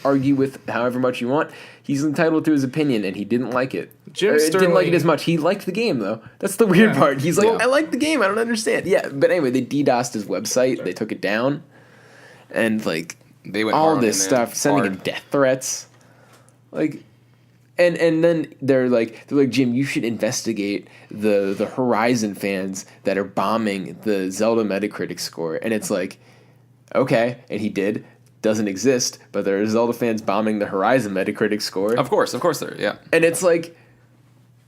argue with however much you want. He's entitled to his opinion, and he didn't like it. Jim Sterling didn't like it as much. He liked the game, though. That's the weird part. He's like, I like the game. I don't understand. Yeah, but anyway, they DDoSed his website. They took it down, and like they went all hard this on stuff, sending him death threats, like. And then they're like, Jim, you should investigate the Horizon fans that are bombing the Zelda Metacritic score. And it's like, okay, and he did. Doesn't exist, but there are Zelda fans bombing the Horizon Metacritic score. Of course there, yeah. And it's like,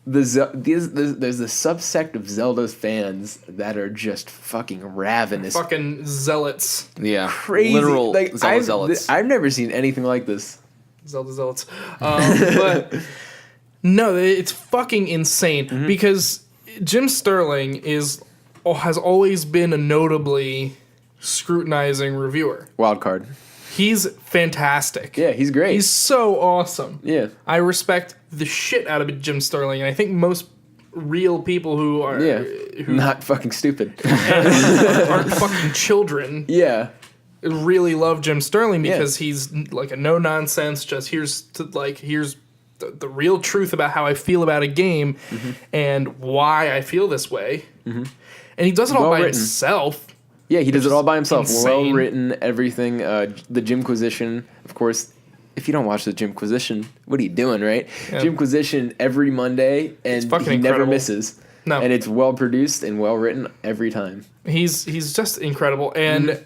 there's a subsect of Zelda's fans that are just fucking ravenous. Fucking zealots. Yeah. Crazy. Literal like, Zelda zealots. I've never seen anything like this. Zelda zealots. But no, it's fucking insane because Jim Sterling has always been a notably scrutinizing reviewer. Wild card. He's fantastic. Yeah, he's great. He's so awesome. Yeah. I respect the shit out of Jim Sterling, and I think most real people who are not fucking stupid aren't fucking children. Yeah. Really love Jim Sterling because he's like a no nonsense. Just here's the real truth about how I feel about a game and why I feel this way. And he does it all by himself. Yeah, he does it all by himself. Insane. Well written, everything. The Jimquisition, of course. If you don't watch the Jimquisition, what are you doing, right? Yeah. Jimquisition every Monday, and he never misses. No, and it's well produced and well written every time. He's just incredible, and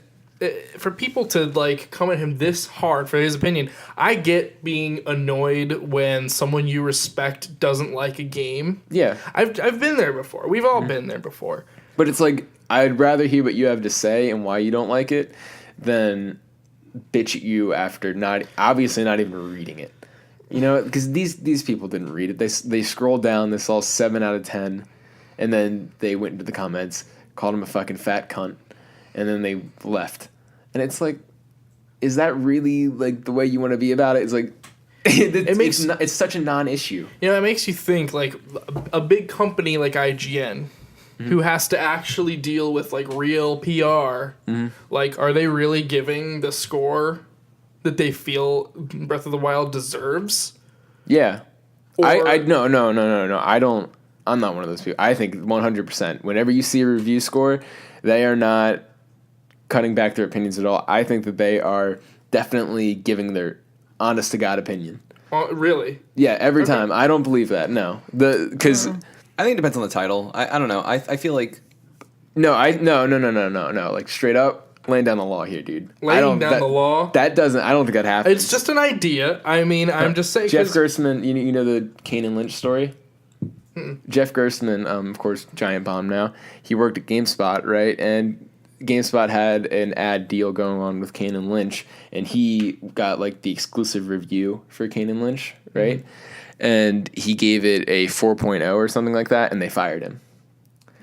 for people to like come at him this hard for his opinion, I get being annoyed when someone you respect doesn't like a game. Yeah, I've been there before. We've all been there before. But it's like, I'd rather hear what you have to say and why you don't like it than bitch at you after not even reading it. Because these people didn't read it. They scrolled down, they saw 7 out of 10, and then they went into the comments, called him a fucking fat cunt, and then they left. And it's like, is that really like the way you want to be about it? It's like, it's such a non-issue. It makes you think like a big company like IGN, who has to actually deal with like real PR. Like, are they really giving the score that they feel Breath of the Wild deserves? Yeah. No. I'm not one of those people. I think 100%. Whenever you see a review score, they are not cutting back their opinions at all. I think that they are definitely giving their honest to God opinion. Really? Yeah, every time. I don't believe that. No. Because I think it depends on the title. I don't know. I feel like No. Like, straight up, laying down the law here, dude. Laying down the law? I don't think that happens. It's just an idea. I mean, I'm just saying. Jeff Gerstmann, you know the Kane and Lynch story? Jeff Gerstmann, of course, Giant Bomb now. He worked at GameSpot, right? And GameSpot had an ad deal going on with Kane and Lynch, and he got like the exclusive review for Kane and Lynch, right? And he gave it a 4.0 or something like that, and they fired him.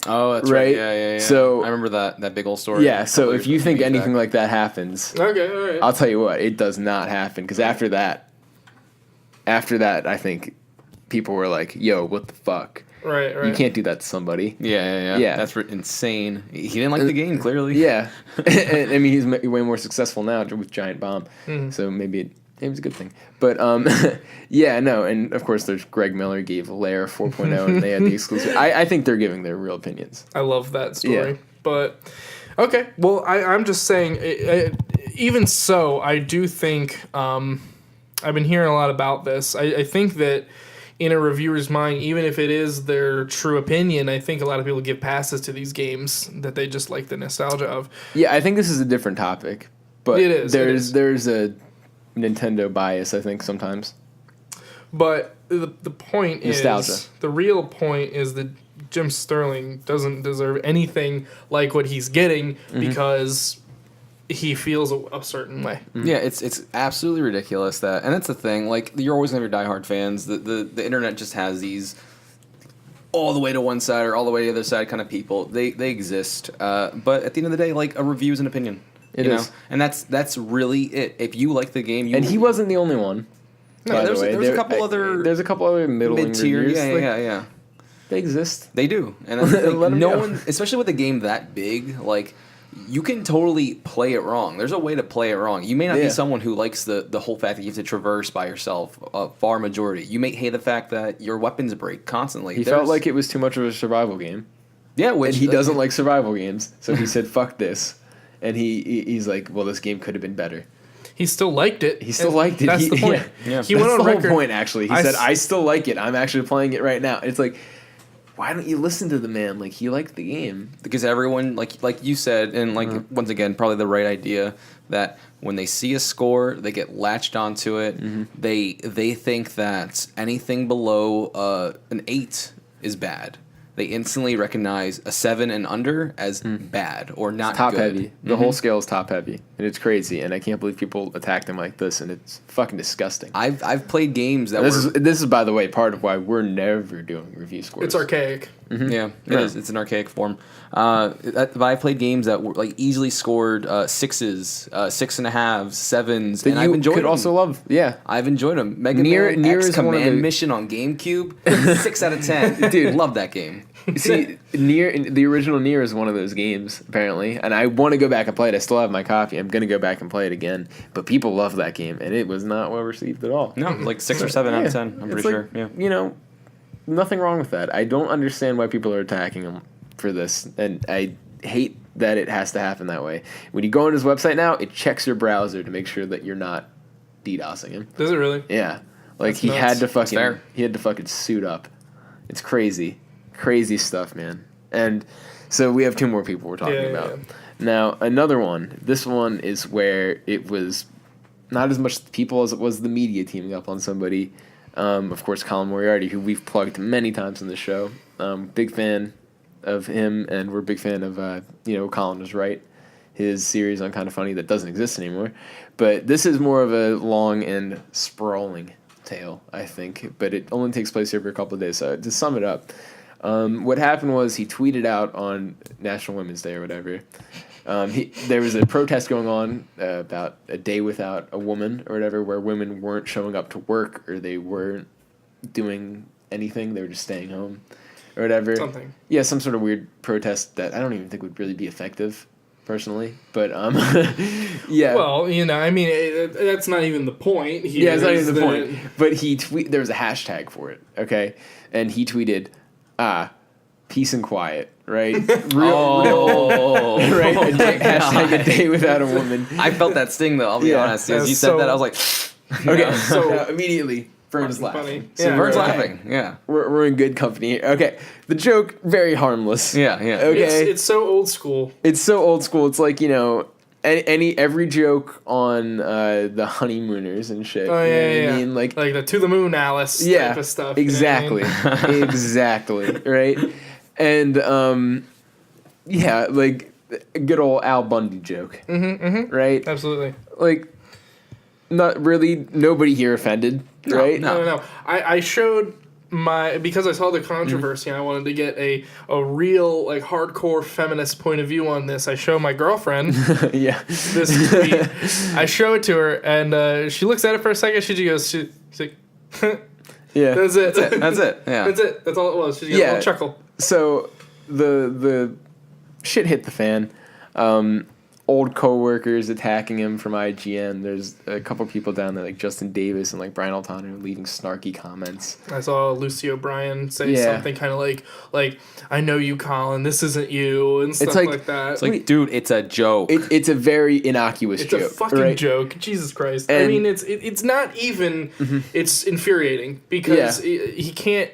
Oh, that's right. Yeah. So I remember that big old story. Yeah. So if you think anything like that happens, okay, all right. I'll tell you what, it does not happen. Because after that, I think people were like, "Yo, what the fuck? Right. You can't do that to somebody." Yeah. That's insane. He didn't like the game, clearly. Yeah, and, I mean, he's way more successful now with Giant Bomb, so maybe it was a good thing. But yeah, no, and of course there's Greg Miller gave Lair 4.0, and they had the exclusive. I think they're giving their real opinions. I love that story, Yeah. but okay. Well, I'm just saying. Even so, I do think I've been hearing a lot about this. I think that in a reviewer's mind, even if it is their true opinion, I think a lot of people give passes to these games that they just like the nostalgia of. Yeah, I think this is a different topic, but It is. There's a Nintendo bias, I think, sometimes. But the point Nostalgia. is, the real point is that Jim Sterling doesn't deserve anything like what he's getting because he feels a certain way. Yeah, it's absolutely ridiculous that, and that's the thing. Like, you're always gonna have your diehard fans. The internet just has these all the way to one side or all the way to the other side kind of people. They exist, but at the end of the day, like, a review is an opinion. It you is. know? And that's really it. If you like the game, And he wasn't the only one. No, by there's the way. a couple other There's a couple other middling mid-tier. reviews. Yeah. They exist. They do, and that's the thing. Let 'em No go. one, especially with a game that big, like, you can totally play it wrong. There's a way to play it wrong. You may not be Yeah. someone who likes the whole fact that you have to traverse by yourself. A far majority. You may hate the fact that your weapons break constantly. He felt like it was too much of a survival game. yeah, which And he doesn't like survival games, so he said, "Fuck this." And he's like, "Well, this game could have been better." He still liked it. He still liked it. That's the point. Yeah. He That's went on the record. whole point, actually. He I said, s- "I still like it. I'm actually playing it right now." And it's like, why don't you listen to the man? Like, he liked the game. because everyone, like you said, and like once again, probably the right idea that when they see a score, they get latched onto it. They think that anything below an 8 is bad. They instantly recognize a 7 and under as bad or not Top good. heavy. The whole scale is top heavy. And it's crazy. And I can't believe people attack them like this. And it's fucking disgusting. I've played games that This is, by the way, part of why we're never doing review scores. It's archaic. Yeah, it is. It's an archaic form. But I played games that were like easily scored 6s, 6.5s, 7s, That and I've you enjoyed could them. also love. Yeah. I've enjoyed them. Mega Nier Man X is one of Command the- Mission on GameCube, 6 out of 10. Dude. Love that game. See, the original Nier is one of those games, apparently, and I want to go back and play it. I still have my copy. I'm going to go back and play it again. But people love that game, and it was not well received at all. No, like 6 or 7 out of 10. I'm It's pretty like, sure. Yeah. You know, nothing wrong with that. I don't understand why people are attacking him for this, and I hate that it has to happen that way. When you go on his website now, it checks your browser to make sure that you're not DDoSing him. Does it really? Yeah, like That's he nuts. had to That's fair. fucking suit up. It's crazy stuff, man. And so we have 2 more people we're talking about. Yeah. Now another one. This one is where it was not as much people as it was the media teaming up on somebody. Of course, Colin Moriarty, who we've plugged many times in the show. Big fan of him, and we're a big fan of Colin was right. His series on Kind of Funny that doesn't exist anymore. But this is more of a long and sprawling tale, I think. But it only takes place over a couple of days. So to sum it up, what happened was he tweeted out on National Women's Day or whatever. There was a protest going on about a day without a woman or whatever, where women weren't showing up to work or they weren't doing anything. They were just staying home or whatever. Something. Yeah, some sort of weird protest that I don't even think would really be effective, personally. But yeah. Well, I mean, that's not even the point. Yeah, it's not even the that- point. But there was a hashtag for it, okay? And he tweeted, peace and quiet, right? Oh. Right? Hashtag a day without a woman. I felt that sting, though. I'll be Yeah. honest. As you That's said so- that, I was like, Okay, So- so immediately, Vern's Funny. laughing. Yeah, Vern's we're okay. laughing. Yeah. We're in good company here. Okay, the joke, very harmless. Yeah. Okay. It's so old school. It's so old school. It's like, every joke on the honeymooners and shit. Oh, you know yeah, what yeah. I mean? Like the to the moon Alice yeah, type of stuff. exactly. You know what I mean? Exactly, right? And yeah, like a good old Al Bundy joke. Right? Absolutely. Like not really nobody here offended, right? No. I showed because I saw the controversy and I wanted to get a real like hardcore feminist point of view on this. I show my girlfriend Yeah. this tweet. I show it to her and she looks at it for a second. She goes, she's like, Yeah. That's it. That's it. Yeah. That's it. That's all it was. She got a little chuckle. So the shit hit the fan. Old coworkers attacking him from IGN. There's a couple people down there like Justin Davis and like Brian Altano leaving snarky comments. I saw Lucy O'Brien say something kind of like I know you, Colin. This isn't you and stuff like that. It's like, dude, it's a joke. It's a very innocuous joke. It's a fucking joke. Jesus Christ. And, I mean, it's not even. It's infuriating because he can't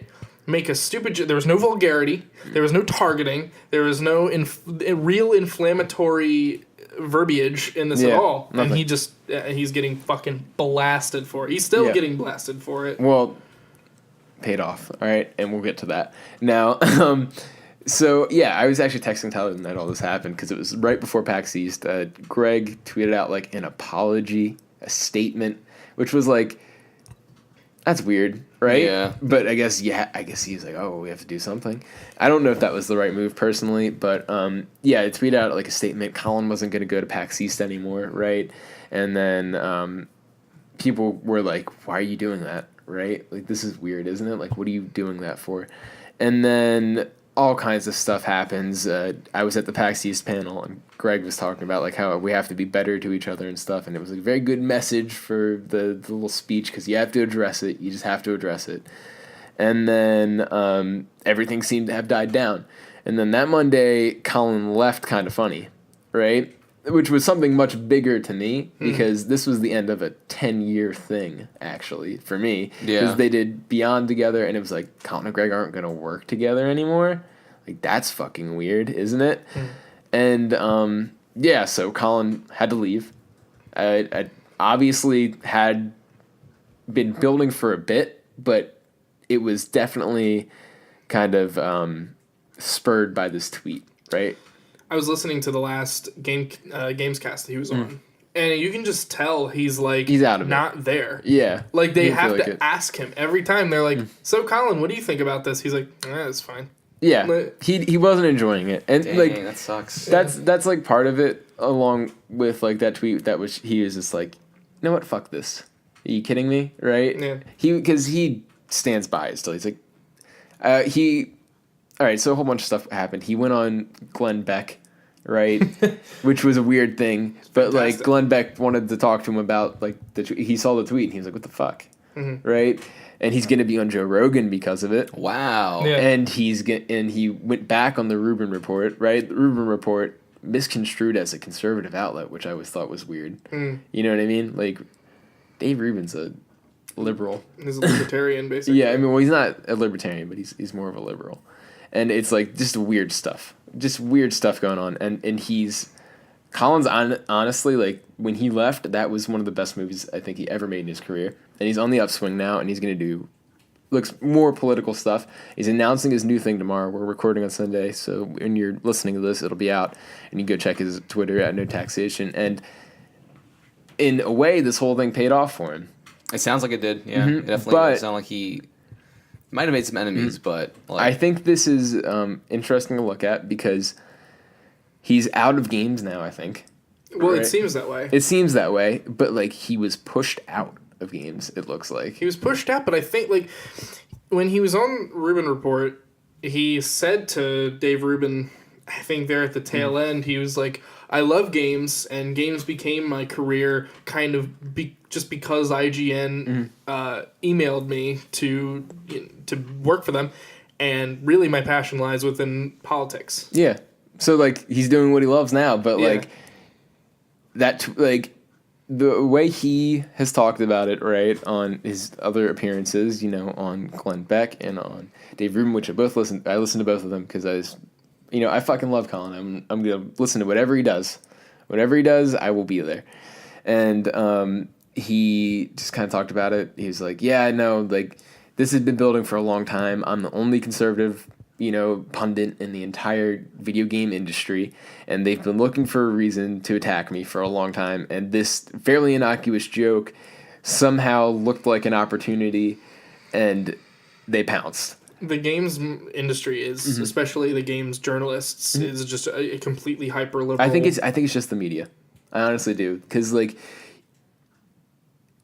make a stupid joke. There was no vulgarity. There was no targeting. There was no real inflammatory verbiage in this at all. Nothing. And he just he's getting fucking blasted for it. He's still getting blasted for it. Well, paid off. All right, and we'll get to that now. So yeah, I was actually texting Tyler the night all this happened because it was right before PAX East. Greg tweeted out like an apology, a statement, which was like, that's weird, right? Yeah. But I guess he was like, oh, we have to do something. I don't know if that was the right move personally, but yeah, I tweeted out like a statement. Colin wasn't going to go to PAX East anymore, right? And then people were like, why are you doing that, right? Like, this is weird, isn't it? Like, what are you doing that for? And then all kinds of stuff happens. I was at the PAX East panel, and Greg was talking about like how we have to be better to each other and stuff, and it was a very good message for the little speech because you have to address it. You just have to address it. And then everything seemed to have died down. And then that Monday, Colin left kind of funny, right? Which was something much bigger to me because this was the end of a 10-year thing, actually, for me. Because they did Beyond together, and it was like, Colin and Greg aren't going to work together anymore. Like, that's fucking weird, isn't it? And, yeah, so Colin had to leave. I obviously had been building for a bit, but it was definitely kind of spurred by this tweet, right? I was listening to the last Gamescast that he was on, and you can just tell he's out of not there. Yeah, like they have to ask him every time. They're like, "So, Colin, what do you think about this?" He's like, "It's fine." Yeah, he wasn't enjoying it, and dang, like that sucks. That's like part of it, along with like that tweet he was just like, you know what, fuck this. Are you kidding me? Right? Yeah. Because he stands by it still. He's like, all right, so a whole bunch of stuff happened. He went on Glenn Beck, right, which was a weird thing. But like Glenn Beck wanted to talk to him about like he saw the tweet and he was like, "What the fuck?" Right? And he's gonna be on Joe Rogan because of it. Wow. Yeah. And he went back on the Rubin Report, right? The Rubin Report misconstrued as a conservative outlet, which I always thought was weird. You know what I mean? Like, Dave Rubin's a liberal. He's a libertarian, basically. Yeah, I mean, well, he's not a libertarian, but he's more of a liberal. And it's like just weird stuff going on. And Colin's honestly, like, when he left, that was one of the best movies I think he ever made in his career. And he's on the upswing now, and he's going to looks more political stuff. He's announcing his new thing tomorrow. We're recording on Sunday, so when you're listening to this, it'll be out. And you can go check his Twitter at No Taxation. And in a way, this whole thing paid off for him. It sounds like it did, yeah. It definitely sounded like he might have made some enemies, but... like, I think this is interesting to look at because he's out of games now, I think. Well, right? It seems that way. It seems that way, but like he was pushed out of games, it looks like. He was pushed out, but I think like when he was on Rubin Report, he said to Dave Rubin, I think there at the tail end, he was like, I love games, and games became my career kind of just because IGN emailed me to work for them, and really my passion lies within politics. Yeah. So, like, he's doing what he loves now, but, like, the way he has talked about it, right, on his other appearances, you know, on Glenn Beck and on Dave Rubin, which I listened to both of them because I fucking love Colin. I'm going to listen to whatever he does. Whatever he does, I will be there. And he just kind of talked about it. He was like, yeah, no, like, this has been building for a long time. I'm the only conservative, pundit in the entire video game industry, and they've been looking for a reason to attack me for a long time. And this fairly innocuous joke somehow looked like an opportunity, and they pounced. The games industry is, especially the games journalists, is just a completely hyper liberal. I think it's just the media. I honestly do, because like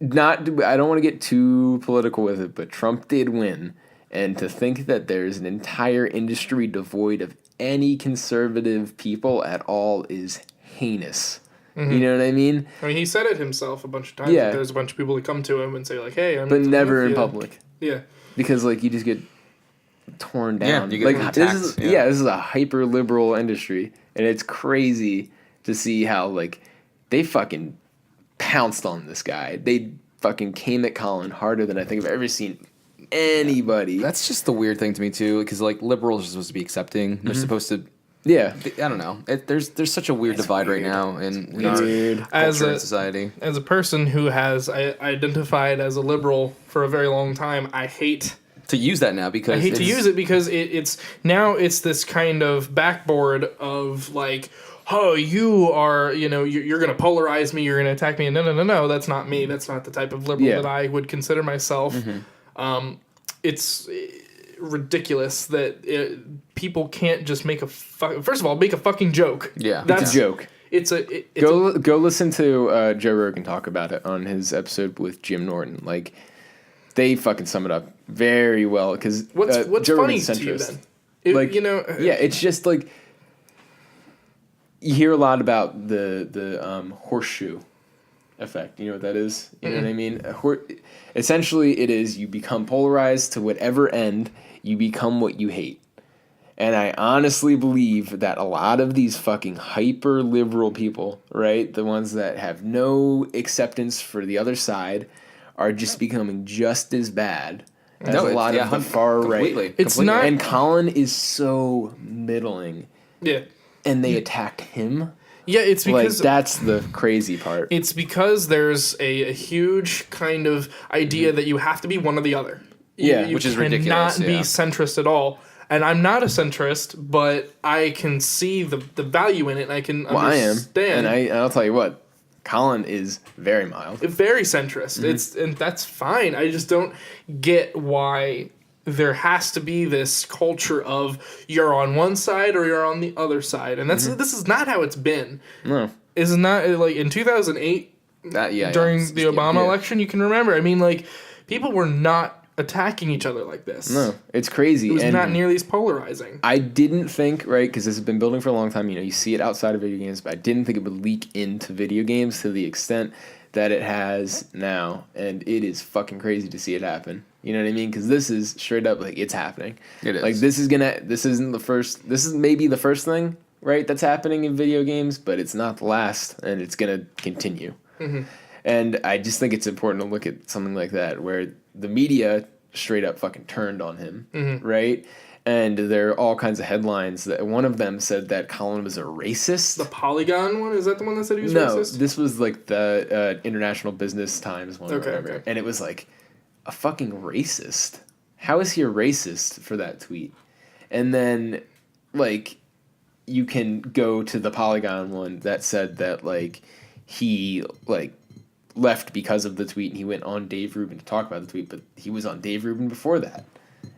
I don't want to get too political with it, but Trump did win. And to think that there's an entire industry devoid of any conservative people at all is heinous. You know what I mean? I mean, he said it himself a bunch of times. Yeah. That there's a bunch of people that come to him and say, like, hey, I'm But never with in you. public. Yeah. Because, like, you just get torn down. Yeah, you get like attacked, this is a hyper liberal industry, and it's crazy to see how like they fucking pounced on this guy. They fucking came at Colin harder than I think I've ever seen anybody. That's just the weird thing to me too, because like liberals are supposed to be accepting. They're supposed to. Yeah, I don't know. There's such a weird divide right now in our weird. culture and society. As a person who has identified as a liberal for a very long time, I hate To use that now because I hate to use it because it's this kind of backboard of like, oh, you are, you're going to polarize me, you're going to attack me. No, that's not me. That's not the type of liberal that I would consider myself. It's ridiculous that people can't just make first of all, make a fucking joke. Yeah. It's a joke. Go listen to Joe Rogan talk about it on his episode with Jim Norton. Like, they fucking sum it up very well because what's Joe funny Rogan's to you centrist. then? Yeah, it's just like you hear a lot about the horseshoe effect. You know what that is? You know what I mean? Essentially, it is you become polarized to whatever end, you become what you hate. And I honestly believe that a lot of these fucking hyper liberal people, right, the ones that have no acceptance for the other side, are just becoming just as bad as a lot of the far right. It's not, and Colin is so middling. Yeah. And they attacked him. Yeah, it's because that's the crazy part. It's because there's a huge kind of idea that you have to be one or the other. You which is ridiculous. Cannot be centrist at all. And I'm not a centrist, but I can see the value in it, and I can understand. I am, and I'll tell you what, Colin is very mild, very centrist. And that's fine. I just don't get why there has to be this culture of you're on one side or you're on the other side, and this is not how it's been. No, it's not like in 2008 during the Obama election. You can remember. I mean, like people were not attacking each other like this. No, it's crazy. It was not nearly as polarizing. I didn't think, right, because this has been building for a long time. You see it outside of video games, but I didn't think it would leak into video games to the extent that it has now, and it is fucking crazy to see it happen. You know what I mean? Because this is straight up like it's happening. It is. Like this is maybe the first thing, right, that's happening in video games, but it's not the last, and it's gonna continue. And I just think it's important to look at something like that where the media straight up fucking turned on him, right? And there are all kinds of headlines. That one of them said that Colin was a racist. The Polygon one? Is that the one that said he was racist? No, this was like the International Business Times one or whatever. Okay. And it was like, a fucking racist? How is he a racist for that tweet? And then, like, you can go to the Polygon one that said that, like, he, like, left because of the tweet and he went on Dave Rubin to talk about the tweet, but he was on Dave Rubin before that.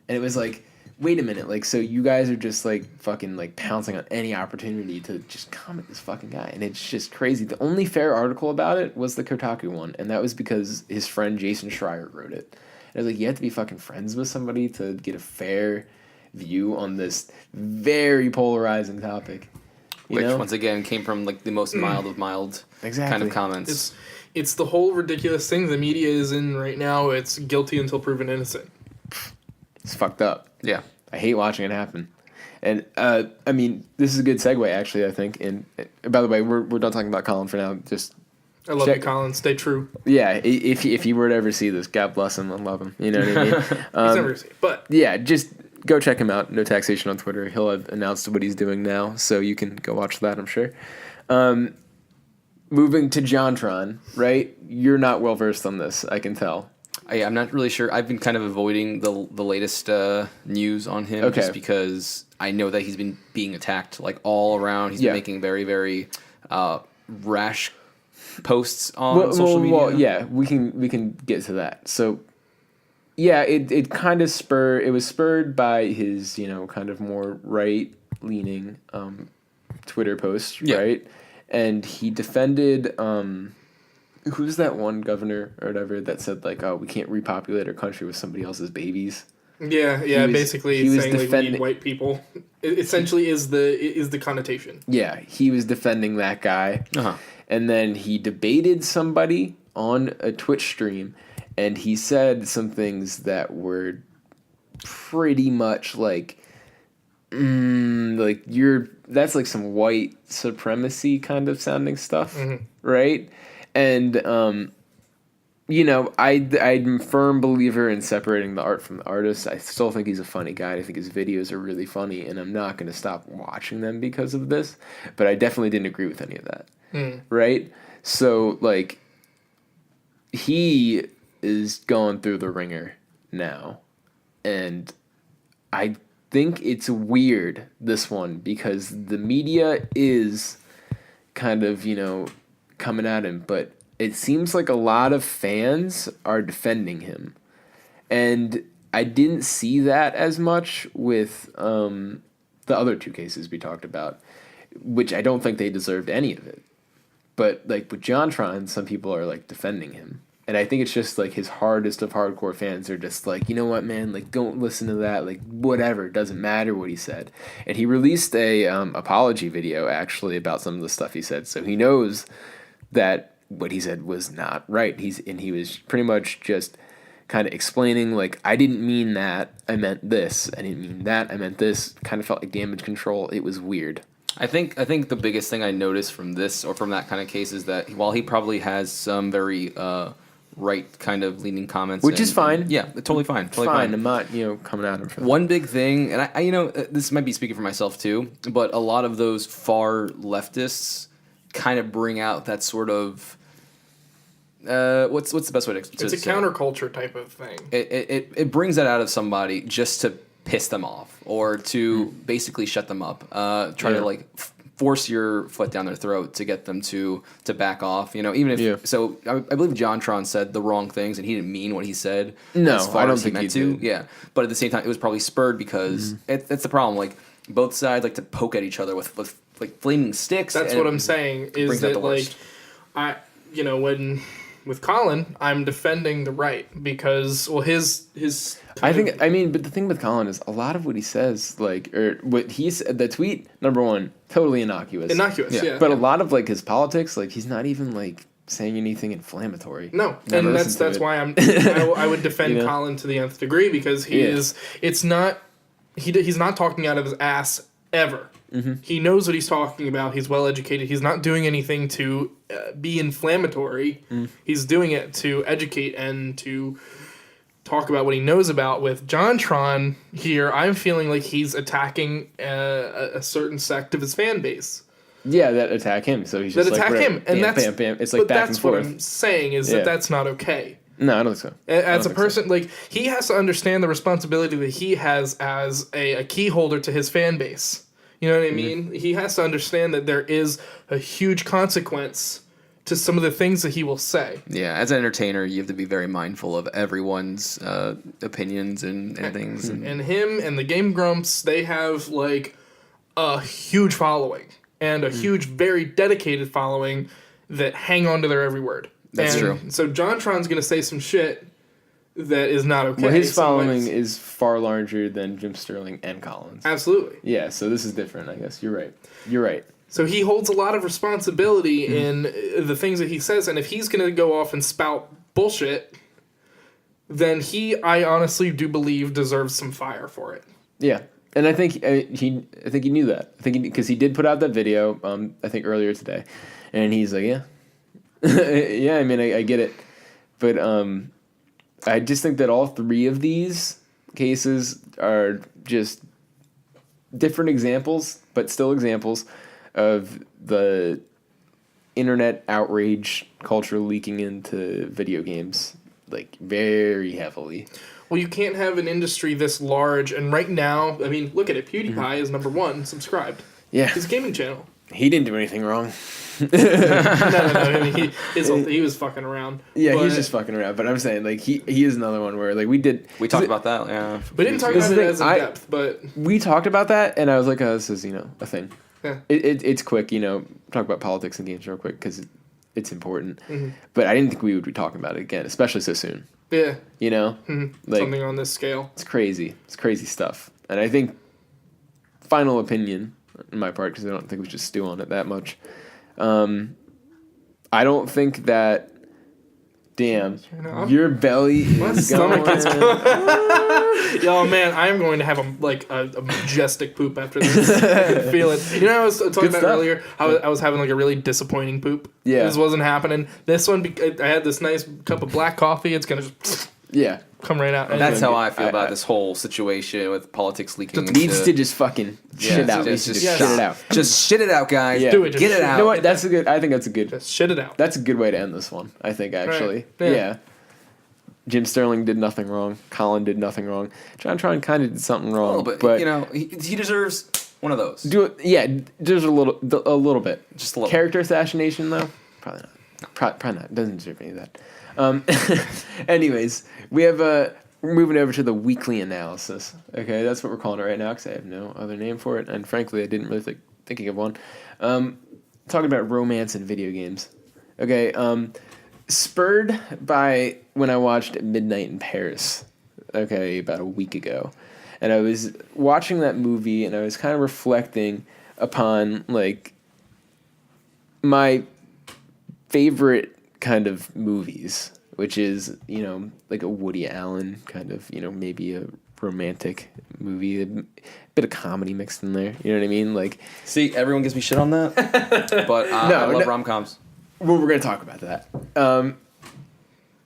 And it was like, wait a minute, like, so you guys are just, like, fucking, like, pouncing on any opportunity to just comment this fucking guy. And it's just crazy. The only fair article about it was the Kotaku one, and that was because his friend Jason Schreier wrote it. And I was like, you have to be fucking friends with somebody to get a fair view on this very polarizing topic. Which, once again, came from, like, the most mild of mild kind of comments. It's the whole ridiculous thing the media is in right now. It's guilty until proven innocent. It's fucked up. Yeah. I hate watching it happen. And, I mean, this is a good segue, actually, I think. And, by the way, we're done talking about Colin for now. Just I love you, Colin. Stay true. Yeah, if he were to ever see this, God bless him and love him. You know what I mean? He's never seen it, but... Yeah, just go check him out. No Taxation on Twitter. He'll have announced what he's doing now, so you can go watch that, I'm sure. Moving to JonTron, right? You're not well-versed on this, I can tell. I'm not really sure. I've been kind of avoiding the latest news on him just because I know that he's been being attacked like all around. He's been making very, very rash posts on social media. Well, yeah, we can get to that. So, yeah, it kind of was spurred by his, kind of more right-leaning Twitter posts, right? And he defended Who's that one governor or whatever that said like, oh, we can't repopulate our country with somebody else's babies? Yeah. Basically, saying like we need white people. It essentially is the connotation. Yeah, he was defending that guy, and then he debated somebody on a Twitch stream, and he said some things that were pretty much like, that's like some white supremacy kind of sounding stuff, right? And I'm a firm believer in separating the art from the artist. I still think he's a funny guy. I think his videos are really funny, and I'm not going to stop watching them because of this. But I definitely didn't agree with any of that, right? So, like, he is going through the ringer now, and I think it's weird, this one, because the media is kind of, coming at him, but it seems like a lot of fans are defending him. And I didn't see that as much with the other two cases we talked about, which I don't think they deserved any of it. But like with JonTron, some people are like defending him. And I think it's just like his hardest of hardcore fans are just like, you know what, man, like don't listen to that, like whatever, it doesn't matter what he said. And he released a apology video actually about some of the stuff he said, so he knows that what he said was not right. He was pretty much just kind of explaining like, I didn't mean that, I meant this. I didn't mean that, I meant this. Kind of felt like damage control. It was weird. I think the biggest thing I noticed from this or from that kind of case is that while he probably has some very right kind of leaning comments, which is fine. Yeah, totally fine. Totally fine. I'm not coming at him for that. One big thing, and I this might be speaking for myself too, but a lot of those far leftists kind of bring out that sort of what's the best way to it's a counterculture type of thing. It brings that out of somebody just to piss them off or to basically shut them up. Try to like force your foot down their throat to get them to back off. Even if so, I believe JonTron said the wrong things and he didn't mean what he said. No, as far I don't as think he meant he to. did. Yeah, but at the same time, it was probably spurred because that's the problem. Like both sides like to poke at each other with like flaming sticks. That's what I'm saying. Is that like when with Colin, I'm defending the right because his. But the thing with Colin is a lot of what he says, like, or what he said, the tweet, number one, totally innocuous. Yeah. But a lot of like his politics, like he's not even like saying anything inflammatory. No, and that's why I would defend Colin to the nth degree because he's not talking out of his ass ever. He knows what he's talking about. He's well educated. He's not doing anything to be inflammatory. He's doing it to educate and to talk about what he knows about. With JonTron here, I'm feeling like he's attacking a certain sect of his fan base. Yeah, that attack him. So he's just attack him, and bam, bam, bam. It's like back and forth. What I'm saying is that that's not okay. No, I don't think so. As a person, like he has to understand the responsibility that he has as a key holder to his fan base. You know what I mean? He has to understand that there is a huge consequence to some of the things that he will say. Yeah, as an entertainer, you have to be very mindful of everyone's opinions and things. And him and the Game Grumps, they have like a huge following and a huge, very dedicated following that hang on to their every word. That's true. So JonTron's going to say some shit that is not okay. Well, his following is far larger than Jim Sterling and Colin's. Absolutely. Yeah, so this is different, I guess. You're right. So he holds a lot of responsibility in the things that he says, and if he's going to go off and spout bullshit, then I honestly do believe, deserves some fire for it. Yeah, and I think he knew that. I think because he did put out that video, I think earlier today, and he's like, yeah, yeah. I mean, I get it, but I just think that all three of these cases are just different examples, but still examples of the internet outrage culture leaking into video games, like, very heavily. Well, you can't have an industry this large, and right now, I mean, look at it. PewDiePie is number 1 subscribed. Yeah. His gaming channel. He didn't do anything wrong. No. I mean, he was fucking around. Yeah, he's just fucking around. But I'm saying, like, he is another one where, like, we talked about that, yeah. We didn't talk about it as in depth, but... We talked about that, and I was like, oh, this is, a thing. Yeah. It's quick, talk about politics and games real quick, because it's important. But I didn't think we would be talking about it again, especially so soon. Yeah. You know? Like, Something on this scale. it's crazy. It's crazy stuff. And I think, final opinion on my part, because I don't think we should stew on it that much. I don't think that. Damn, your belly is going. Yo, man, I'm going to have a majestic poop after this. I can feel it. You know, I was talking about earlier. I was having like a really disappointing poop. Yeah, this wasn't happening. This one, I had this nice cup of black coffee. It's gonna just come right out. That's how I feel about this whole situation with politics leaking. It needs to just fucking shit out. Just shit it out. Just shit it out, guys. Yeah. Do it. Get it out. You know what? That's a good. I think that's a good. Just shit it out. That's a good way to end this one. I think actually. Right. Yeah. Jim Sterling did nothing wrong. Colin did nothing wrong. John Tron kind of did something wrong. But you know, he deserves one of those. Do it. Yeah, there's a little bit. Just a little. Character assassination though, probably not. No. Probably not. Doesn't deserve any of that. Anyways, we have we're moving over to the weekly analysis. Okay, that's what we're calling it right now because I have no other name for it, and frankly, I didn't really thinking of one. Talking about romance in video games. Okay. Spurred by when I watched Midnight in Paris, okay, about a week ago. And I was watching that movie and I was kind of reflecting upon, like, my favorite kind of movies, which is, you know, like a Woody Allen kind of, you know, maybe a romantic movie, a bit of comedy mixed in there, you know what I mean? Like, see, everyone gives me shit on that, but I love rom-coms. Well, we're going to talk about that.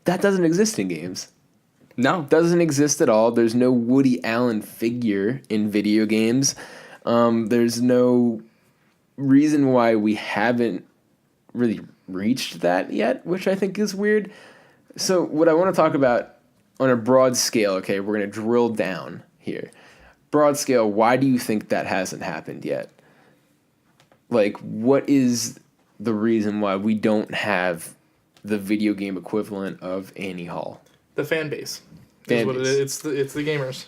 That doesn't exist in games. No. Doesn't exist at all. There's no Woody Allen figure in video games. There's no reason why we haven't really reached that yet, which I think is weird. So what I want to talk about on a broad scale, okay, we're going to drill down here. Broad scale, why do you think that hasn't happened yet? Like, what is the reason why we don't have the video game equivalent of Annie Hall? The fan base. Is what it is. It's the gamers.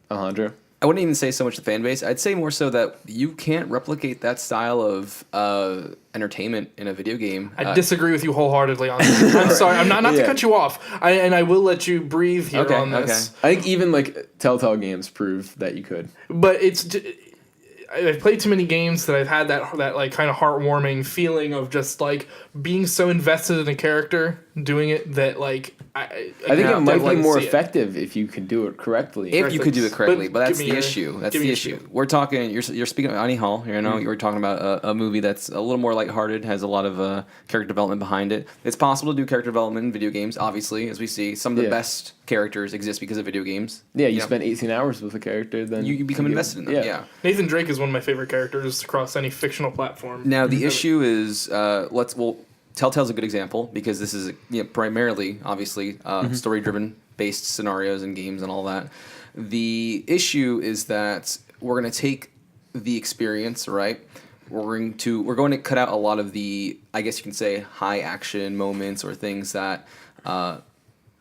Alejandro? I wouldn't even say so much the fan base. I'd say more so that you can't replicate that style of entertainment in a video game. I disagree with you wholeheartedly on that. I'm sorry. I'm not to cut you off. I will let you breathe here on this. I think even like Telltale Games prove that you could. But I've played too many games that I've had that like kind of heartwarming feeling of just like being so invested in a character doing it that like I think it might be more effective if you can do it correctly. If you could do it correctly, but that's the issue. That's the issue. We're talking. You're speaking of Annie Hall. You know, you're talking about a movie that's a little more lighthearted, has a lot of character development behind it. It's possible to do character development in video games. Obviously, as we see, some of the best characters exist because of video games. Yeah, you spend 18 hours with a character, then you become invested in them. Yeah. Nathan Drake is one of my favorite characters across any fictional platform. Now the issue is Telltale's a good example because this is primarily, obviously, story-driven based scenarios and games and all that. The issue is that we're going to take the experience, right? We're going to cut out a lot of the, I guess you can say, high action moments or things that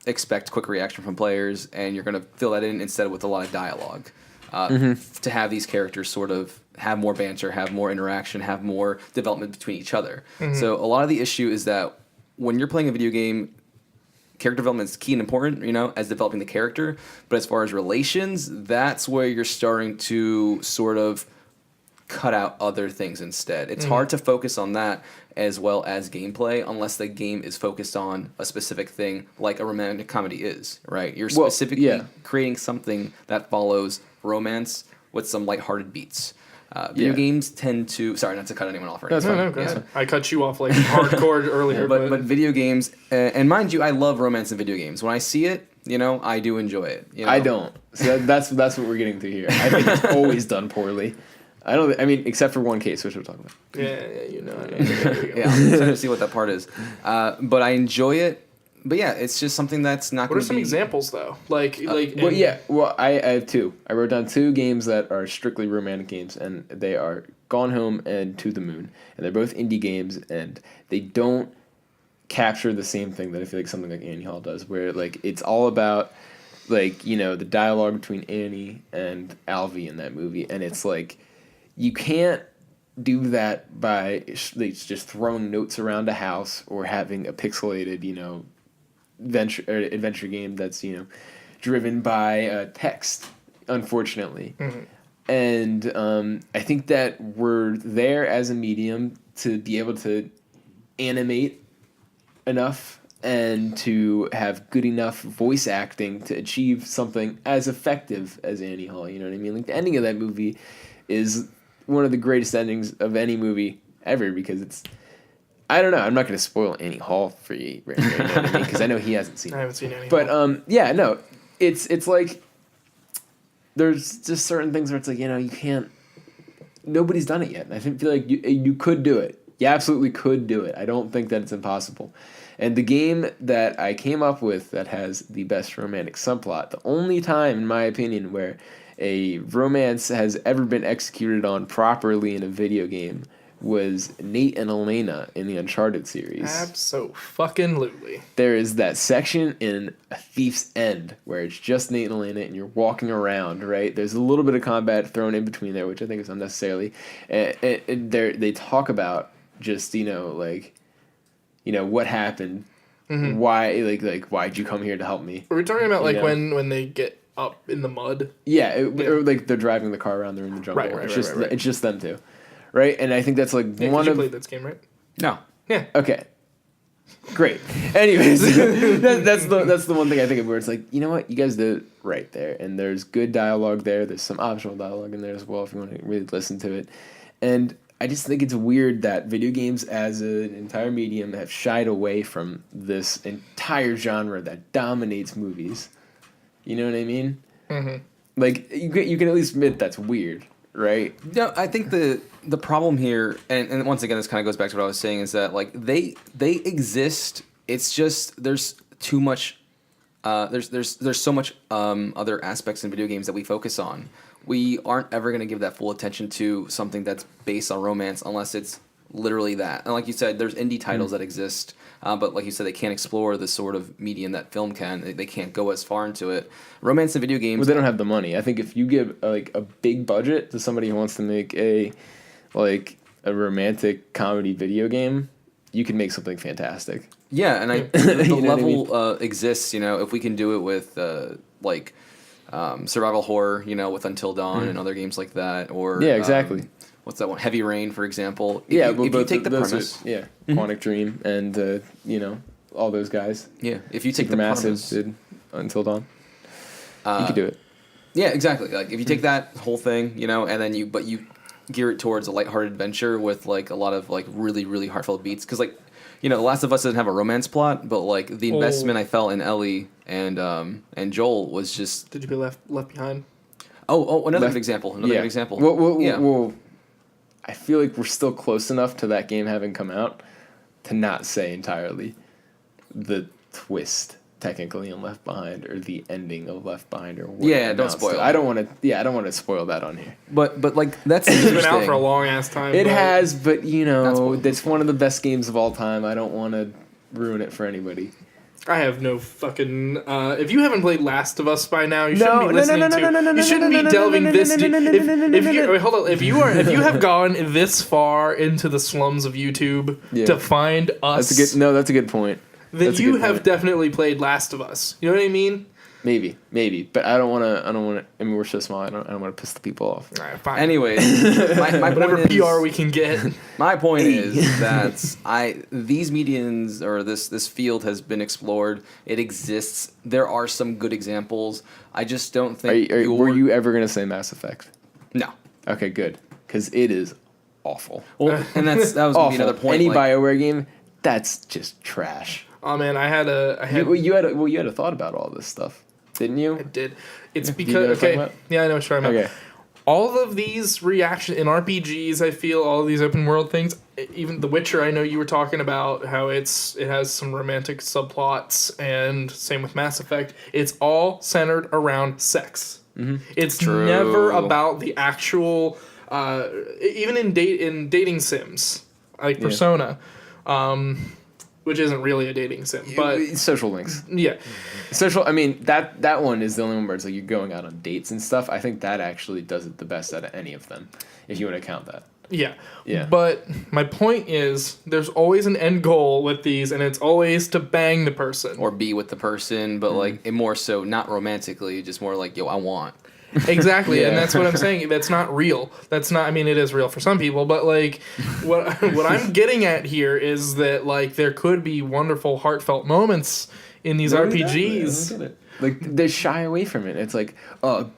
expect quick reaction from players, and you're going to fill that in instead with a lot of dialogue. To have these characters sort of have more banter, have more interaction, have more development between each other. So a lot of the issue is that when you're playing a video game, character development is key and important, as developing the character. But as far as relations, that's where you're starting to sort of cut out other things instead. It's hard to focus on that as well as gameplay unless the game is focused on a specific thing like a romantic comedy is, right? You're specifically creating something that follows romance with some lighthearted beats. Video games tend to... Sorry, not to cut anyone off. No, go ahead. I cut you off like hardcore earlier. But video games... and mind you, I love romance in video games. When I see it, I do enjoy it. I don't. So that's what we're getting to here. I think it's always done poorly. I mean, except for one case, which we're talking about. Yeah, I'm trying to see what that part is. But I enjoy it. But yeah, it's just something that's not going to be... What are some examples, though? I have two. I wrote down two games that are strictly romantic games, and they are Gone Home and To the Moon. And they're both indie games, and they don't capture the same thing that I feel like something like Annie Hall does, where like it's all about like, the dialogue between Annie and Alvy in that movie, and it's like... You can't do that by just throwing notes around a house or having a pixelated, adventure game that's, driven by text, unfortunately. Mm-hmm. And I think that we're there as a medium to be able to animate enough and to have good enough voice acting to achieve something as effective as Annie Hall. You know what I mean? Like, the ending of that movie is one of the greatest endings of any movie ever, because it's, I don't know, I'm not going to spoil Annie Hall for you right here, you know what I mean? Because I know he hasn't seen it. I haven't seen Annie But Hall. yeah, no, it's like there's just certain things where it's like, you can't, nobody's done it yet. And I feel like you could do it. You absolutely could do it. I don't think that it's impossible. And the game that I came up with that has the best romantic subplot, the only time, in my opinion, where a romance has ever been executed on properly in a video game, was Nate and Elena in the Uncharted series. Abso-fucking-lutely. There is that section in A Thief's End where it's just Nate and Elena and you're walking around, right? There's a little bit of combat thrown in between there, which I think is unnecessarily. And they talk about just, what happened, why, why'd you come here to help me? Are we talking about, when they get up in the mud? Yeah, or they're driving the car around, they're in the jungle. Right. It's just them two. Right? And I think that's one of... You played this game, right? No. Yeah. Okay. Great. Anyways, that's the one thing I think of where it's like, you know what? You guys did it right there. And there's good dialogue there. There's some optional dialogue in there as well if you want to really listen to it. And I just think it's weird that video games as an entire medium have shied away from this entire genre that dominates movies. You know what I mean? Mm-hmm. Like, you can at least admit that's weird, right? No, I think the problem here, and once again, this kind of goes back to what I was saying, is that they exist. It's just there's too much. There's so much other aspects in video games that we focus on. We aren't ever going to give that full attention to something that's based on romance unless it's literally that. And like you said, there's indie titles that exist, but like you said, they can't explore the sort of medium that film can. They can't go as far into it. Romance in video games... Well, they don't have the money. I think if you give a big budget to somebody who wants to make a romantic comedy video game, you can make something fantastic. Yeah, and the level exists, if we can do it with survival horror, with Until Dawn and other games like that, or yeah, exactly. What's that one? Heavy Rain, for example. If you take the premise, Quantic Dream and all those guys. Yeah, if you take Supermassive the premise, did Until Dawn, you could do it. Yeah, exactly. Like if you take that whole thing, and then you gear it towards a lighthearted adventure with a lot of really really heartfelt beats, because The Last of Us doesn't have a romance plot, but the investment I felt in Ellie and Joel was just. Did you play Left Behind? Another good example. Good example. Well, I feel like we're still close enough to that game having come out to not say entirely the twist technically in Left Behind or the ending of Left Behind or what don't spoil it. I don't want to spoil that on here. But that's it's been out for a long ass time. It has, but it's one of the best games of all time. I don't want to ruin it for anybody. I have no fucking. If you haven't played Last of Us by now, you shouldn't be listening to. You shouldn't be delving this deep. Hold on. If you have gone this far into the slums of YouTube to find us, that's a good point. Then you have definitely played Last of Us. You know what I mean? Maybe, but I don't want to. I mean, we're so small. I don't want to piss the people off. All right, fine. Anyways, my whatever point is, PR we can get. My point is that these mediums or this field has been explored. It exists. There are some good examples. I just don't think. Were you ever gonna say Mass Effect? No. Okay, good, because it is awful. Well, and that was gonna be another point. Any BioWare game, that's just trash. Oh man, You had a thought about all this stuff, didn't you? I did. It's because I know what you're talking about. Okay. All of these reaction in RPGs, I feel all of these open world things. Even The Witcher, I know you were talking about how it has some romantic subplots, and same with Mass Effect. It's all centered around sex. Mm-hmm. It's never about the actual. Even in dating sims like Persona. Which isn't really a dating sim, but social links. Yeah, social. I mean that one is the only one where it's you're going out on dates and stuff. I think that actually does it the best out of any of them, if you want to count that. Yeah. Yeah. But my point is, there's always an end goal with these, and it's always to bang the person. Or be with the person, but like it more so not romantically, just more like, yo, I want. Exactly, Yeah. and that's what I'm saying. That's not real. That's not. I mean, it is real for some people, but like, what I'm getting at here is that like there could be wonderful, heartfelt moments in these Nobody does RPGs. it. I don't get it. Like they shy away from it. It's like, oh,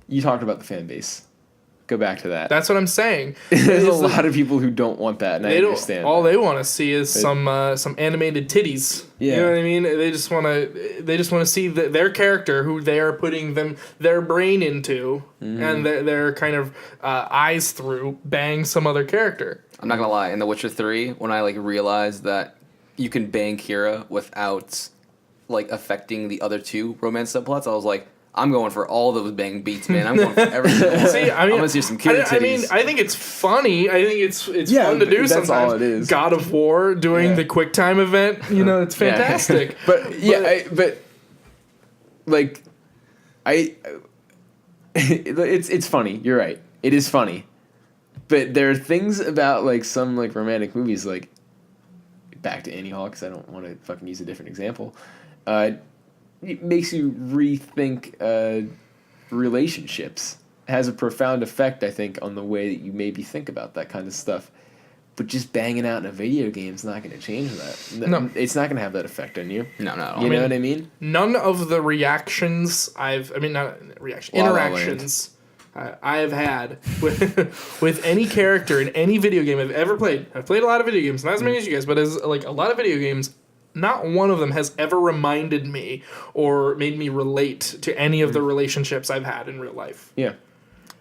you talked about the fan base. Go back to that. That's what I'm saying. There's a Is that lot of people who don't want that, and I they don't. understand. All that. they want to see is some animated titties. Yeah. You know what I mean? They just want to see their character, who they are putting their brain into, and their kind of eyes through, bang some other character. I'm not gonna lie. In The Witcher 3, when I like realized that you can bang Kira without like affecting the other two romance subplots, I was like, I'm going for all those bang beats, man. I'm going for everything. See, I mean, I'm gonna see some Kira titties. I think it's funny. I think it's Yeah, fun to do that's sometimes. all it is. God of War doing Yeah. the QuickTime event, you know, it's Yeah. fantastic. but like, it's funny. You're right. It is funny, but there are things about like some like romantic movies, like back to Annie Hall, because I don't want to fucking use a different example. It makes you rethink relationships. It has a profound effect, I think, on the way that you maybe think about that kind of stuff. But just banging out in a video game is not going to change that. No. It's not going to have that effect on you. No, not at all. You know what I mean? None of the interactions I have had with any character in any video game I've ever played. I've played a lot of video games, not as many as you guys, but as like a lot of video games. Not one of them has ever reminded me or made me relate to any of the relationships I've had in real life. Yeah.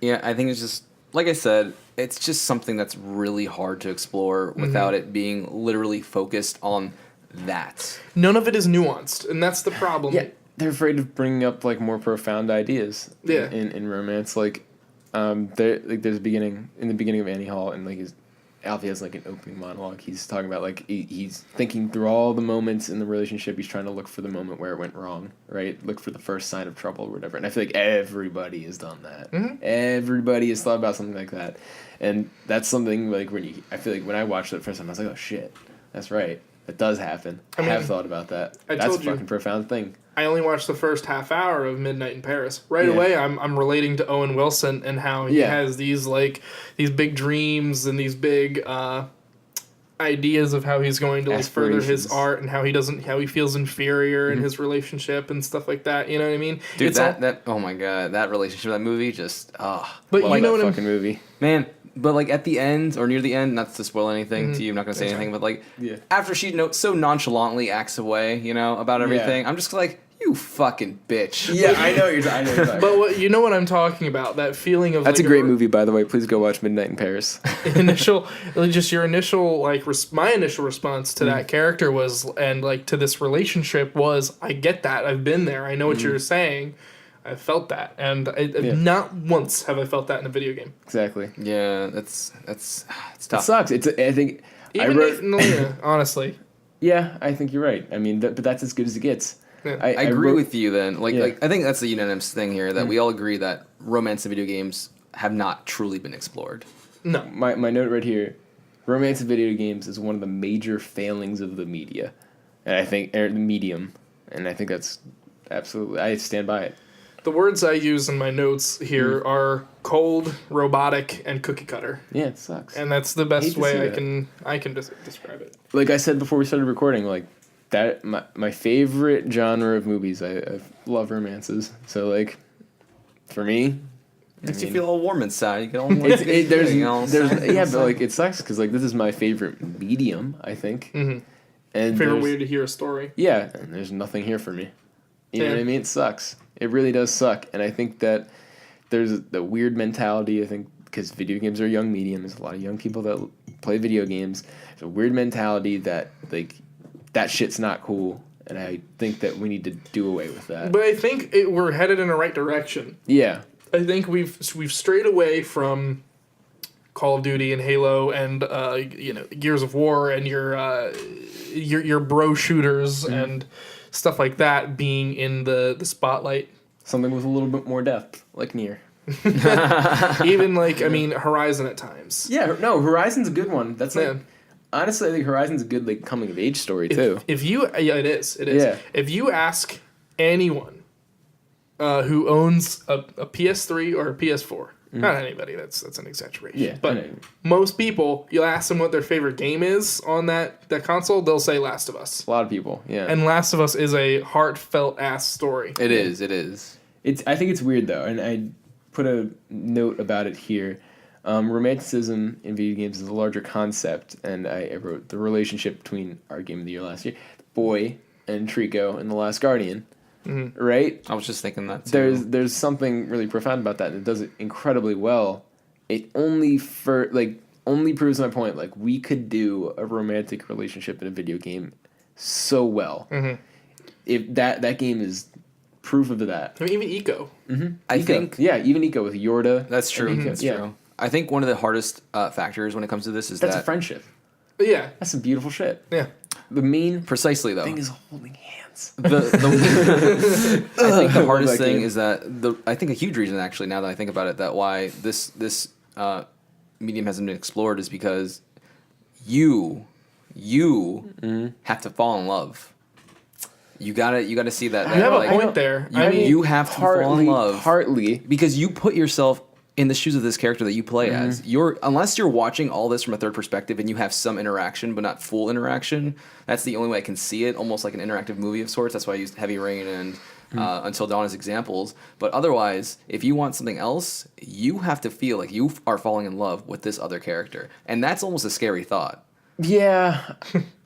Yeah, I think it's just, like I said, it's just something that's really hard to explore without it being literally focused on that. None of it is nuanced, and that's the problem. Yeah. They're afraid of bringing up like more profound ideas. Yeah. In romance, like, there's a beginning in the beginning of Annie Hall, and like Alfie has like an opening monologue. He's talking about like he's thinking through all the moments in the relationship. He's trying to look for the moment where it went wrong, right? Look for the first sign of trouble or whatever. And I feel like everybody has done that. Everybody has thought about something like that, and that's something like I feel like when I watched it the first time, I was like, oh shit, that's right. It does happen. I have thought about that. That's a fucking profound thing. I only watched the first half hour of Midnight in Paris. Right away, I'm relating to Owen Wilson and how he has these big dreams and these big ideas of how he's going to like further his art and how he feels inferior in his relationship and stuff like that. You know what I mean? Dude, that oh my god, that relationship, that movie, just But Like you know that what fucking movie. man. But like at the end or near the end, not to spoil anything to you, I'm not gonna say anything. But like after she so nonchalantly acts away, you know, about everything, I'm just like, you fucking bitch. Yeah, I know you're talking about. But you know what I'm talking about? That feeling of That's like a great movie, by the way. Please go watch Midnight in Paris. your initial like my initial response to that character was, and like to this relationship was, I get that. I've been there. I know what you're saying. I felt that, and not once have I felt that in a video game. Exactly. Yeah, that's tough. It sucks. I think Even Nathan Lena, honestly. Yeah, I think you're right. I mean, but that's as good as it gets. Yeah. I agree with you then. Like I think that's the unanimous thing here, that we all agree that romance in video games have not truly been explored. No. My note right here, romance in video games is one of the major failings of the media. And I think the medium. And I think that's absolutely, I stand by it. The words I use in my notes here are cold, robotic, and cookie cutter. Yeah, it sucks. And that's the best way I can describe it. Like I said before we started recording, like that my favorite genre of movies, I love romances. So like for me, Makes you feel all warm inside. You get all but like it sucks because like this is my favorite medium, I think. Mm-hmm. And favorite way to hear a story. Yeah, and there's nothing here for me. You know what I mean? It sucks. It really does suck. And I think that there's the weird mentality, I think, because video games are a young medium. There's a lot of young people that play video games. There's a weird mentality that, like, that shit's not cool. And I think that we need to do away with that. But I think we're headed in the right direction. Yeah. I think we've strayed away from Call of Duty and Halo and Gears of War and your bro shooters and stuff like that being in the spotlight. Something with a little bit more depth, like Nier. Even like, I mean, Horizon at times. Yeah, no, Horizon's a good one. That's like, Yeah. honestly, I think Horizon's a good like coming of age story too. If you, yeah, it is. Yeah. If you ask anyone who owns a PS3 or a PS4, not anybody, that's an exaggeration. Yeah, I but know. most people, you'll ask them what their favorite game is on that console, they'll say Last of Us. A lot of people, yeah. And Last of Us is a heartfelt ass story. It is. It is. I think it's weird though, and I put a note about it here. Romanticism in video games is a larger concept, and I wrote the relationship between our game of the year last year, Boy and Trico in The Last Guardian. Mm-hmm. Right? I was just thinking that too. There's something really profound about that, and it does it incredibly well. It only proves my point. Like, we could do a romantic relationship in a video game so well. Mm-hmm. If that game is proof of that. I mean, even Eco. Mm-hmm. I think even Eco with Yorda. that's true. Eco, That's true. I think one of the hardest factors when it comes to this is that's that a friendship. But yeah. That's some beautiful shit. Yeah. The main precisely though thing is holding hands. I think the hardest that thing game. is that I think a huge reason actually, now that I think about it, that why this medium hasn't been explored is because you have to fall in love. You gotta see that. You have like, a point there. You have to fall in love partly because you put yourself in the shoes of this character that you play as. Unless you're watching all this from a third perspective and you have some interaction but not full interaction, that's the only way I can see it, almost like an interactive movie of sorts. That's why I used Heavy Rain and Until Dawn as examples. But otherwise, if you want something else, you have to feel like you are falling in love with this other character. And that's almost a scary thought. Yeah.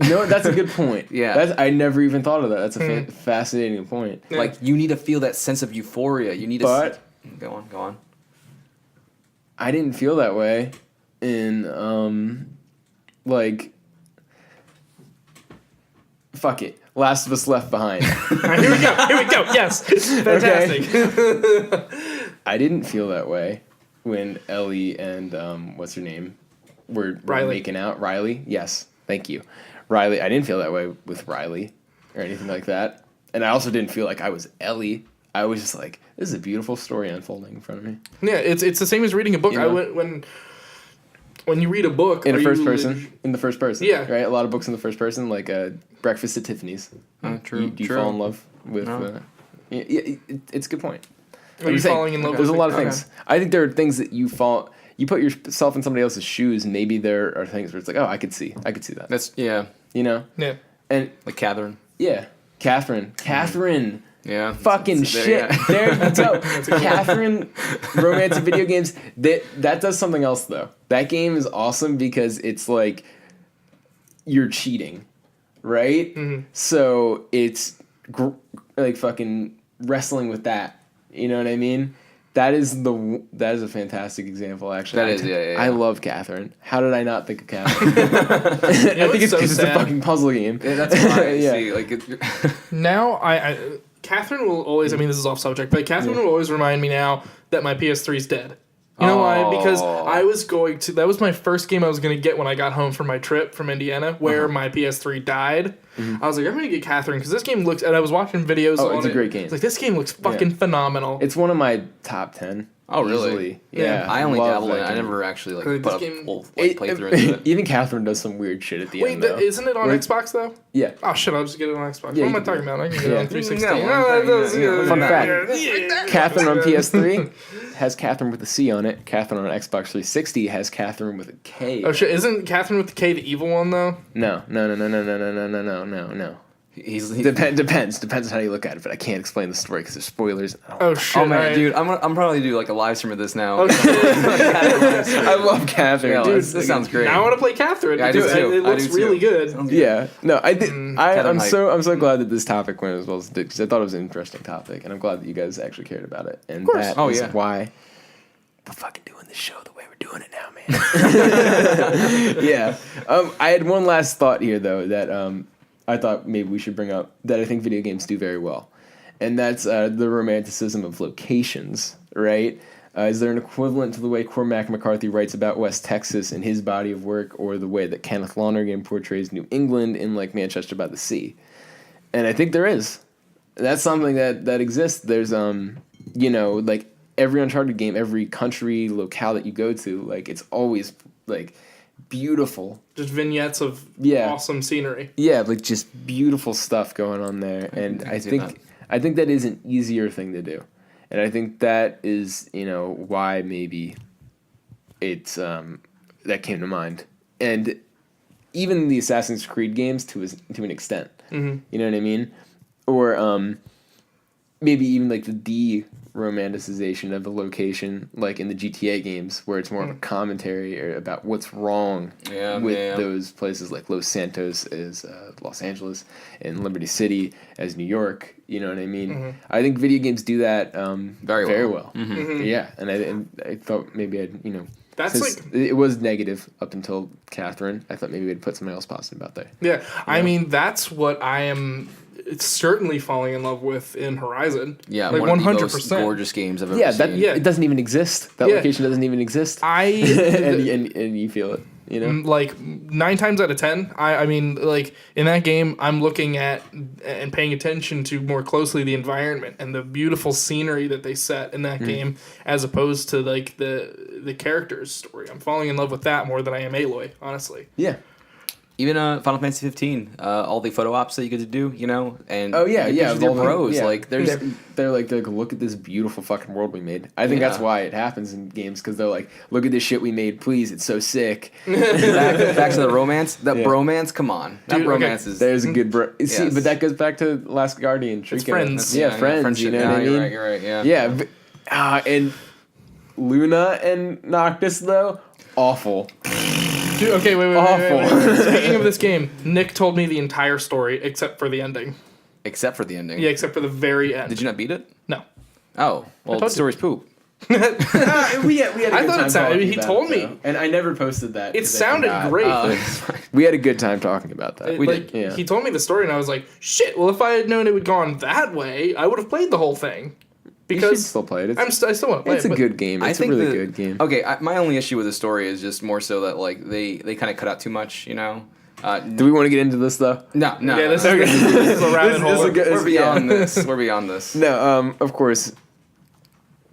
No, that's a good point. Yeah. I never even thought of that. That's a fascinating point. Yeah. Like, you need to feel that sense of euphoria. You need to... But... Go on. I didn't feel that way in, fuck it. Last of Us Left Behind. All right, here we go. Yes. Fantastic. I didn't feel that way when Ellie and, what's her name? Were making out. Riley? Yes. Thank you. Riley. I didn't feel that way with Riley or anything like that. And I also didn't feel like I was Ellie. I was just like, this is a beautiful story unfolding in front of me. Yeah, it's the same as reading a book. You know? When you read a book in the first person. Yeah. Right? A lot of books in the first person, like Breakfast at Tiffany's. True. Do you fall in love with... it's a good point. Are you falling in love There's with a lot of okay. things. I think there are things that you put yourself in somebody else's shoes, maybe there are things where it's like, oh, I could see that. That's... Yeah. You know? Yeah. And... Like Catherine. Yeah. Catherine. Yeah. Fucking shit. There you go. Catherine, romantic video games. That does something else, though. That game is awesome because it's like you're cheating, right? Mm-hmm. So it's like fucking wrestling with that. You know what I mean? That is a fantastic example, actually. That is, yeah. I love Catherine. How did I not think of Catherine? I think it's so because it's a sad. fucking puzzle game. Yeah, that's why I Yeah. see. Like, Now, Catherine will always, I mean, this is off subject, but Catherine will always remind me now that my PS3 is dead. You know why? Because I was that was my first game I was going to get when I got home from my trip from Indiana, where my PS3 died. I was like, I'm going to get Catherine, because this game looks, and I was watching videos on it. It's a great game. It's like, this game looks fucking phenomenal. It's one of my top 10. Oh, really? Easily. Yeah. I only love dabbled in it. that I game. never actually This put a game- full playthrough into it. Even Catherine does some weird shit at the Wait, end, though. isn't it on Xbox, though? Yeah. Oh, shit, I'll just get it on Xbox. Yeah, what am you I can talking do it. about? I can get it Yeah. on 360. Fun fact. Catherine on PS3 has Catherine with a C on it. Catherine on Xbox 360 has Catherine with a K. Oh, shit, isn't Catherine with the K the evil one, though? No. Depends on how you look at it, but I can't explain the story because there's spoilers. Oh, shit. Oh man, alright. dude, I'm probably do like a live stream of this now. Oh, shit. I love Catherine, Yeah, dude. this sounds great. Now I want to play Catherine. Yeah, I do too. It looks I do really too. good. Yeah, no, I did. I'm Catherine so glad that this topic went as well as it did because I thought it was an interesting topic, and I'm glad that you guys actually cared about it. And course. that Oh, is yeah. why we're fucking doing this show the way we're doing it now, man. Yeah. I had one last thought here though that I thought maybe we should bring up that I think video games do very well, and that's the romanticism of locations. Right? Is there an equivalent to the way Cormac McCarthy writes about West Texas in his body of work, or the way that Kenneth Lonergan portrays New England in like Manchester by the Sea? And I think there is. That's something that exists. There's like every Uncharted game, every country, locale that you go to, like, it's always, like, beautiful. Just vignettes of awesome scenery. Yeah, like, just beautiful stuff going on there. And I think that is an easier thing to do. And I think that is, why maybe it's, that came to mind. And even the Assassin's Creed games to an extent. Mm-hmm. You know what I mean? Or maybe even like the de-romanticization of a location, like in the GTA games, where it's more of a commentary about what's wrong with those places, like Los Santos is Los Angeles and Liberty City as New York. You know what I mean? Mm-hmm. I think video games do that very well. Mm-hmm. Mm-hmm. Yeah, and I thought maybe I'd That's like it was negative up until Catherine. I thought maybe we'd put something else positive out there. Yeah, I mean that's what I am certainly falling in love with in Horizon. Yeah, like 100%. Gorgeous games I've ever seen. It doesn't even exist. That location doesn't even exist. And you feel it. Like 9 times out of 10, I mean, like in that game, I'm looking at and paying attention to more closely the environment and the beautiful scenery that they set in that game, as opposed to like the character's story. I'm falling in love with that more than I am Aloy, honestly. Yeah. Even Final Fantasy 15, all the photo ops that you get to do, and they're pros. Like they're like look at this beautiful fucking world we made. I think that's why it happens in games, because they're like, look at this shit we made, please, it's so sick. back to the romance, bromance. Come on, that bromance is. There's a good See, but that goes back to Last Guardian. It's friends. Friends. You know what I mean? You're right. Yeah. Yeah, and Luna and Noctis though, awful. Dude, okay, wait. Speaking of this game, Nick told me the entire story except for the ending. Except for the ending? Yeah, except for the very end. Did you not beat it? No. Oh, well, the story's poop. We had a good I thought time it sounded. talking He about told it, me. though. And I never posted that. It sounded great. We had a good time talking about that. We did. Yeah. He told me the story, and I was like, shit, well, if I had known it would gone that way, I would have played the whole thing. Because you should still play it. I still want to play it. It's a good game. It's a really good game. Okay, my only issue with the story is just more so that like they kind of cut out too much, Do we want to get into this though? No. Yeah, this is a rabbit hole. We're beyond this. We're beyond this. No, of course.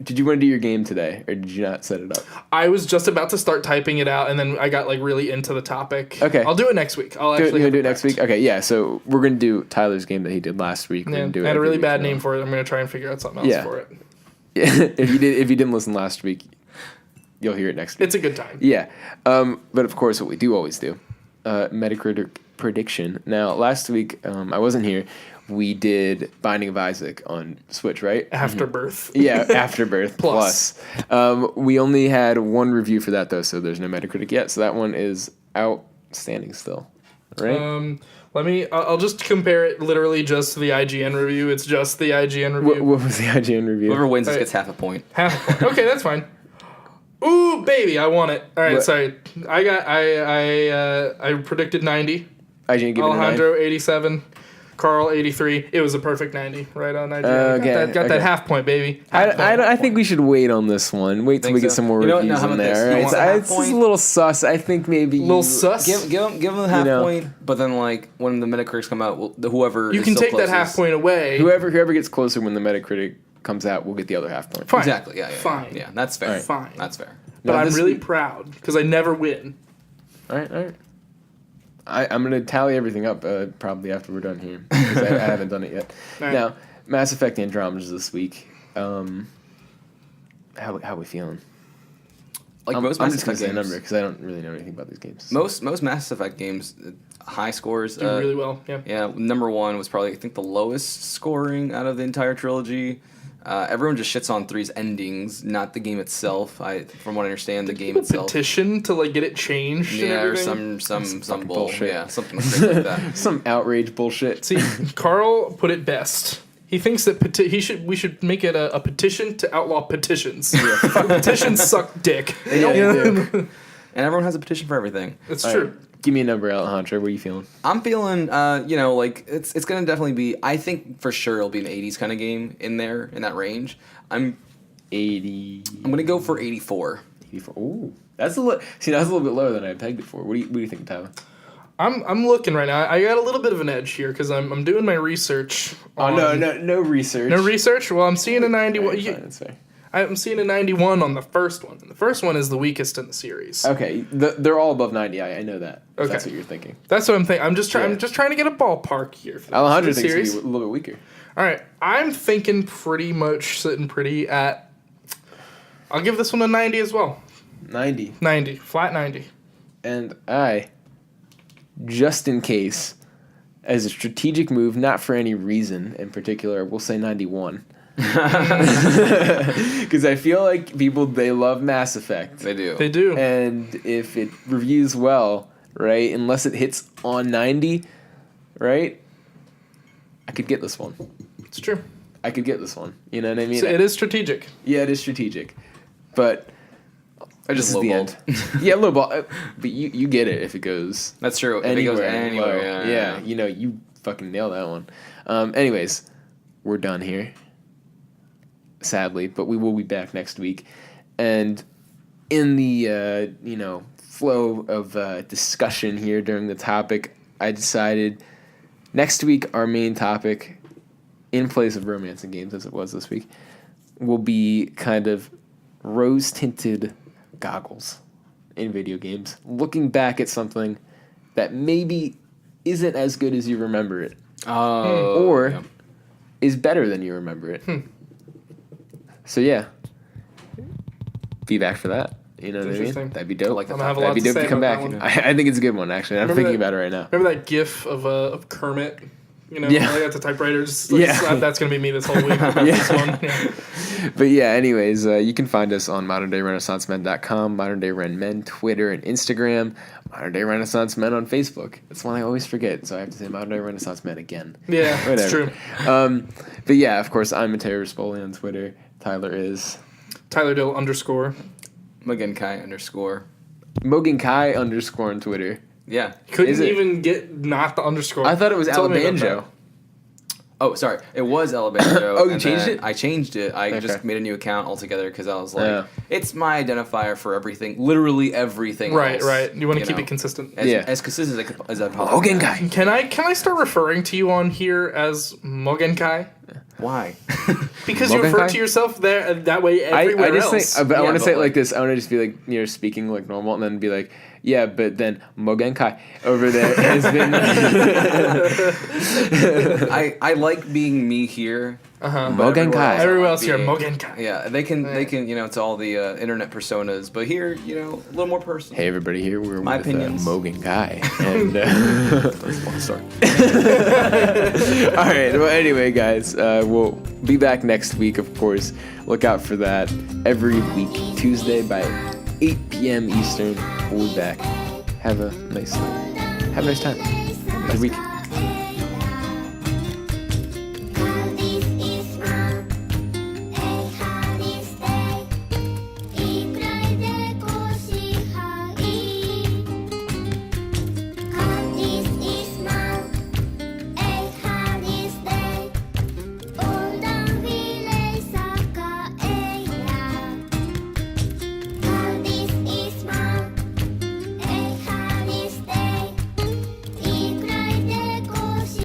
Did you want to do your game today, or did you not set it up? I was just about to start typing it out, and then I got like really into the topic. Okay, I'll do it next week. I'll do it next week. Okay, yeah. So we're gonna do Tyler's game that he did last week. Yeah, I had a really bad name for it. I'm gonna try and figure out something else for it. Yeah, if you didn't listen last week, you'll hear it next week. It's a good time. Yeah, but of course, what we do always do, Metacritic prediction. Now, last week I wasn't here. We did Binding of Isaac on Switch, right? Afterbirth. Yeah, Afterbirth Plus. We only had one review for that, though, so there's no Metacritic yet. So that one is outstanding still, right? I'll just compare it literally just to the IGN review. It's just the IGN review. What was the IGN review? Whoever wins this gets half a point. Half a point. Okay, that's fine. Ooh, baby, I won it. All right, sorry. I predicted 90. IGN gave it Alejandro 87. Carl 83. It was a perfect 90, right on IGN. Got that half point, baby. I think we should wait on this one. Wait till we get some more reviews in there. It's just a little sus. I think maybe sus. Give them the half point, but then like when the Metacritics come out, whoever you can take that half point away. Whoever gets closer when the Metacritic comes out, we'll get the other half point. Fine. Exactly. Yeah. Fine. Yeah, that's fair. Right. Fine. That's fair. But I'm really proud because I never win. All right. I'm going to tally everything up probably after we're done here, because I haven't done it yet. Right. Now, Mass Effect Andromeda this week. How we feeling? Like I'm most Mass just going to Effect say a number, games, because I don't really know anything about these games. Most Mass Effect games, high scores. Do really well, yeah. Yeah, number 1 was probably, I think, the lowest scoring out of the entire trilogy. Everyone just shits on 3's endings, not the game itself. From what I understand, the game itself. Petition to like get it changed. Yeah, or some bullshit. Yeah, something like that. Some outrage bullshit. See, Carl put it best. He thinks that we should make it a petition to outlaw petitions. Petitions suck dick. Yeah, and everyone has a petition for everything. It's true. Right. Give me a number, Alejandro. What are you feeling? I'm feeling, like it's gonna definitely be. I think for sure it'll be an 80s kind of game in there, in that range. I'm 80. I'm gonna go for 84. 84. Ooh, that's a little. See, that's a little bit lower than I pegged it for. What do you think, Tyler? I'm looking right now. I got a little bit of an edge here because I'm doing my research. No research. No research. Well, I'm seeing a 91. That's fair. I'm seeing a 91 on the first one. And the first one is the weakest in the series. Okay, they're all above 90. I know that. If Okay. that's what you're thinking. That's what I'm thinking. I'm just Yeah. trying to get a ballpark here. For Alejandro the thinks series. it'd be a little bit weaker. All right, I'm thinking pretty much sitting pretty at. I'll give this one a 90 as well. 90. 90, flat 90. And I, just in case, as a strategic move, not for any reason in particular, we'll say 91. Because I feel like people, they love Mass Effect. They do. They do. And if it reviews well, right, unless it hits on 90, right, I could get this one. It's true. I could get this one. You know what I mean? So it is strategic. Yeah, it is strategic. But I just this is the end. Yeah, low ball. But you get it if it goes. That's true. If Anywhere, it goes anywhere, yeah. You know, you fucking nail that one. Anyways, we're done here. Sadly, but we will be back next week. And in the flow of discussion here during the topic, I decided next week our main topic, in place of romance in games as it was this week, will be kind of rose-tinted goggles in video games, looking back at something that maybe isn't as good as you remember it, or is better than you remember it. So yeah, be back for that. You know what I mean? Interesting. That'd be dope. like that. I'm gonna have a That'd lot be to dope say to come about back. that one. I think it's a good one actually. I'm Remember thinking that- about it right now. Remember that GIF of Kermit? You know, Yeah. like at the typewriter. Just like, Yeah. that's gonna be me this whole week. This one. Yeah. But yeah, anyways, you can find us on moderndayrenaissancemen.com, Modern Day Ren Men, Twitter and Instagram, Modern Day Renaissance Men on Facebook. That's one I always forget, so I have to say Modern Day Renaissance Men again. Yeah, Whatever. it's true. But yeah, of course, I'm Mateo Rispoli on Twitter. Tyler is Tyler Dill _ Magenkai _ Mogan Kai _ on Twitter. Yeah. Couldn't Is it? even get not the underscore. I thought it was Tell me about Alabanjo. Oh, sorry. It was Alabanjo. Oh, you and changed then it? I changed it. I Okay. just made a new account altogether because I was like, Yeah. it's my identifier for everything, literty everything. Right, else, right. You want to keep know, it consistent. as consistent as I possibly Mogan can. Kai. Can I start referring to you on here as Mogenkai? Why? Because you refer Mogenkai? to yourself there that way everywhere I just else. think, but I Yeah, want to but say it like like- this. I want to just be like, speaking like normal, and then be like, yeah, but then Mogan Kai over there has been. I like being me here. Uh-huh. but Mogen Kai. Everywhere I else like here, being- Mogenkai. Yeah, they can it's all the internet personas, but here, a little more personal. Hey everybody, here we're My with opinions. Mogan Kai, and Sorry. all right. Well, anyway, guys, we'll be back next week. Of course, look out for that every week, Tuesday by 8 p.m. Eastern. We'll be back. Have a nice night. Have a nice time. Good week.